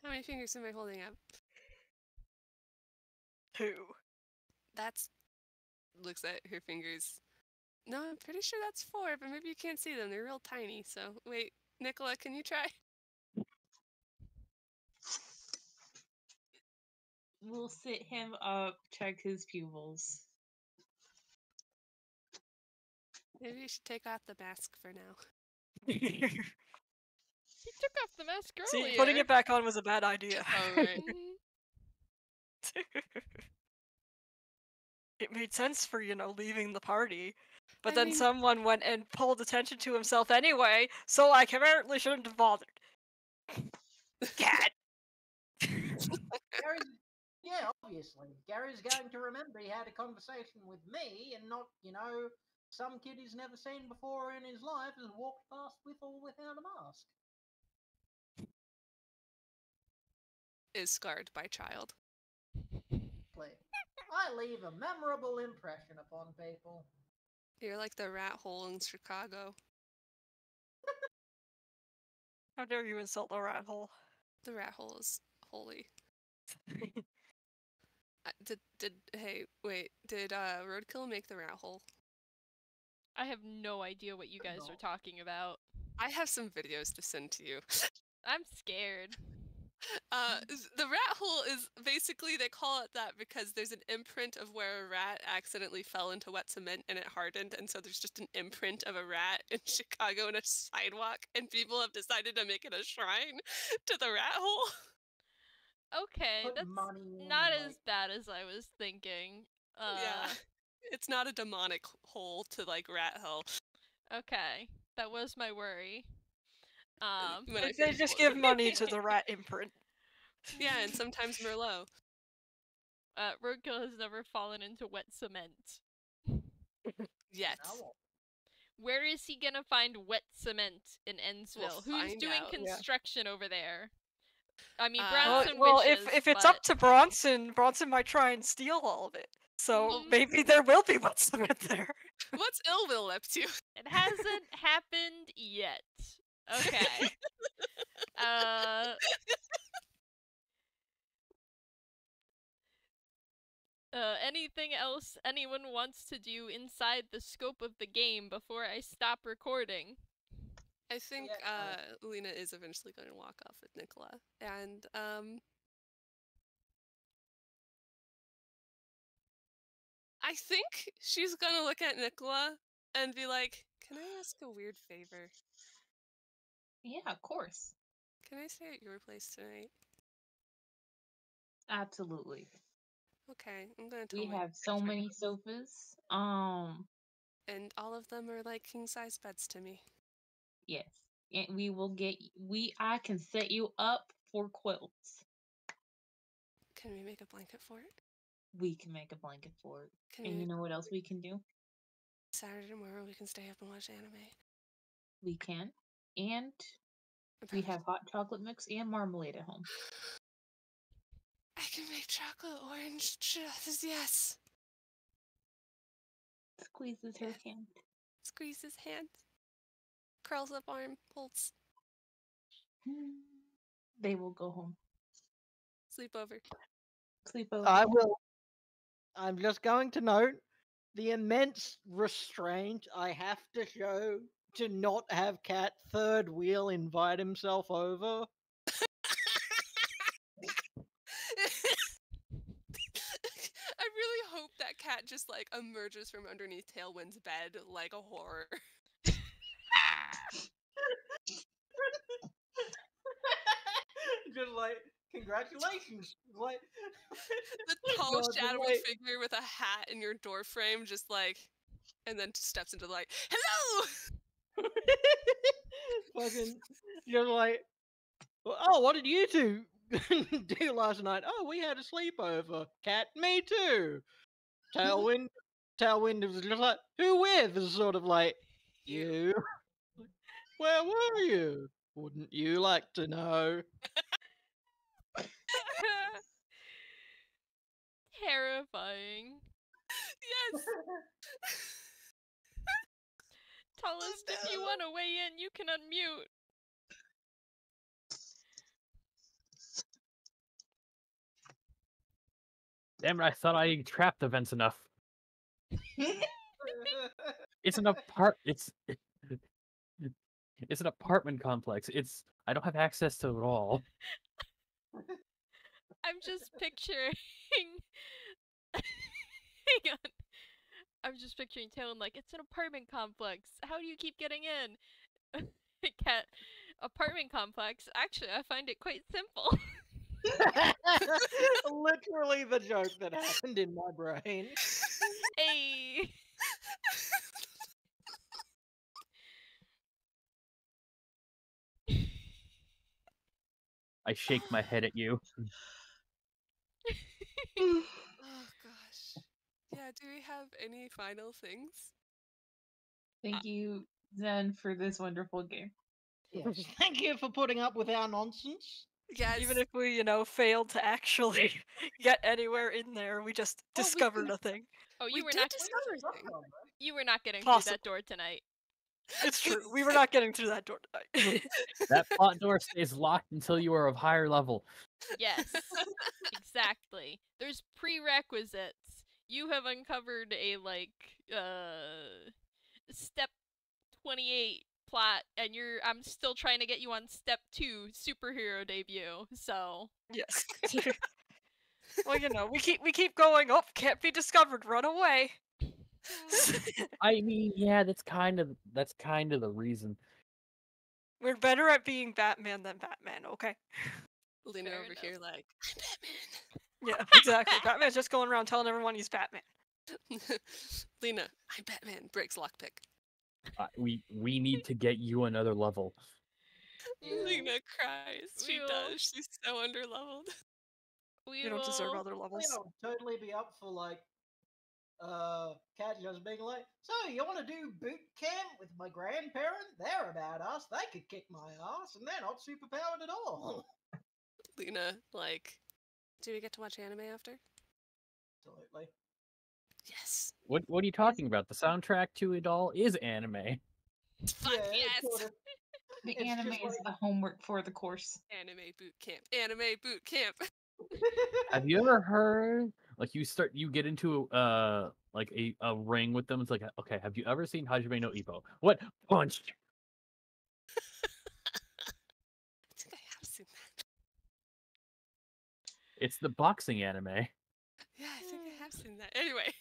How many fingers am I holding up? 2. That's... Looks at her fingers. No, I'm pretty sure that's 4, but maybe you can't see them. They're real tiny, so... Wait, Nikola, can you try? We'll sit him up, check his pupils. Maybe you should take off the mask for now. He took off the mask earlier. See, putting it back on was a bad idea. Oh, right. Mhm. It made sense for, leaving the party. But I then mean- someone went and pulled attention to himself anyway, so I apparently shouldn't have bothered. Cat! Gary, yeah, obviously. Gary's going to remember he had a conversation with me and not, some kid he's never seen before in his life has walked past with or without a mask. Is scarred by child. I leave a memorable impression upon people. You're like the rat hole in Chicago. How dare you insult the rat hole? The rat hole is holy. Did Roadkill make the rat hole? I have no idea what you guys are talking about. I have some videos to send to you. I'm scared. The rat hole is basically, they call it that because there's an imprint of where a rat accidentally fell into wet cement and it hardened, and so there's just an imprint of a rat in Chicago in a sidewalk, and people have decided to make it a shrine to the rat hole. Okay, Put that's money in not and, as bad as I was thinking. Yeah. It's not a demonic hole to, like, rat hell. Okay, that was my worry. When I They first just looked. give money to the rat imprint. Yeah, and sometimes Merlot. Roadkill has never fallen into wet cement. Yet. Where is he gonna find wet cement in Ennsville? We'll Who's find doing out, yeah. construction over there? I mean, Well, Bronson Well, wishes, if it's but... up to Bronson might try and steal all of it. So Mhm. maybe there will be wet cement there. What's Illville up to? It hasn't happened yet. Okay. Anything else anyone wants to do inside the scope of the game before I stop recording? I think Yeah, Lina is eventually going to walk off with Nikola. And I think she's going to look at Nikola and be like, "Can I ask a weird favor?" Yeah, of course. Can I stay at your place tonight? Absolutely. Okay, I'm gonna tell We my have so boyfriend. many sofas. And all of them are like king-size beds to me. Yes. And we will get I can set you up for quilts. Can we make a blanket for it? We can make a blanket for it. Can And we you know what else we can do? Saturday tomorrow we can stay up and watch anime. We can. And we have hot chocolate mix and marmalade at home. I can make chocolate orange juice, yes. Squeezes her hand. Squeeze his hand. Curls up arm, pulls. They will go home. Sleepover. Sleepover. I will. I'm just going to note the immense restraint I have to show to not have Cat third wheel invite himself over. I really hope that cat just like emerges from underneath Tailwind's bed like a horror. Just like, congratulations. Like The tall, God, just shadowy like- figure with a hat in your door frame, just like, and then steps into the light. Hello! fucking just like, oh, what did you two do last night? Oh, we had a sleepover. Cat, me too. Tailwind was just like, who with? Is sort of like, you. Where were you? Wouldn't you like to know? Terrifying. Yes! Tallest, if you want to weigh in, you can unmute. Damn it, I thought I trapped the vents enough. It's an it's an apartment complex. I don't have access to it all. I'm just picturing. Hang on. I'm just picturing Talon like, it's an apartment complex. How do you keep getting in? Cat, apartment complex. Actually, I find it quite simple. Literally the joke that happened in my brain. Hey. I shake my head at you. Oh gosh. Yeah, do we have any final things? Thank you, Zen, for this wonderful game. Yes. Thank you for putting up with our nonsense. Yes. Even if we, failed to actually get anywhere in there, we just Oh, we discovered did- a thing. Oh, we you were did not. discover something. You were not getting through Possible. that door tonight. It's true. We were not getting through that door tonight. That plot door stays locked until you are of higher level. Yes, exactly. There's prerequisites. You have uncovered a step 28 plot, and I'm still trying to get you on step 2 superhero debut. So Yes. Well, we keep going. Oh, can't be discovered. Run away. I mean, yeah, that's kind of the reason. We're better at being Batman than Batman. Okay. Lina Fair over enough. here like, I'm Yeah, exactly. Batman's just going around telling everyone he's Batman. Batman. Lina, I'm Batman. Breaks lockpick. We need to get you another level. Lina cries. She We will- does. She's so underleveled. we You don't deserve will- other levels. I would totally be up for like Cat just being like, so you want to do boot camp with my grandparents? They're a badass. They could kick my ass, and they're not superpowered at all. Lina, like, do we get to watch anime after? Absolutely. Yes. What are you talking about? The soundtrack to it all is anime. Fuck Yeah, it's yes! sort of- The It's anime just is like- the homework for the course. Anime boot camp. Anime boot camp. Have you ever heard like you get into like a ring with them? It's like, okay, have you ever seen Hajime no Ippo? What punch? I think I have seen that. It's the boxing anime. Yeah, I think I have seen that. Anyway.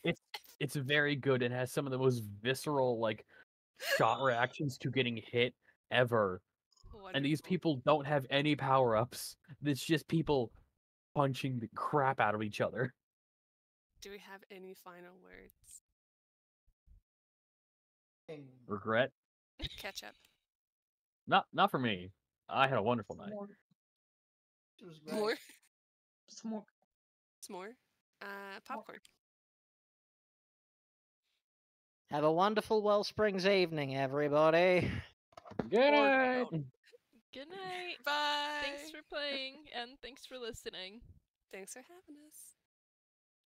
It's very good. It has some of the most visceral like shot reactions to getting hit ever. and these Wonderful. people don't have any power-ups. It's just people punching the crap out of each other. Do we have any final words? Regret? Catch up. Not for me. I had a wonderful night. More. It was great. More? S'more. S'more? Popcorn. Have a wonderful Wellsprings evening, everybody. Good Or night. don't. Good night. Bye. Thanks for playing, and thanks for listening. Thanks for having us.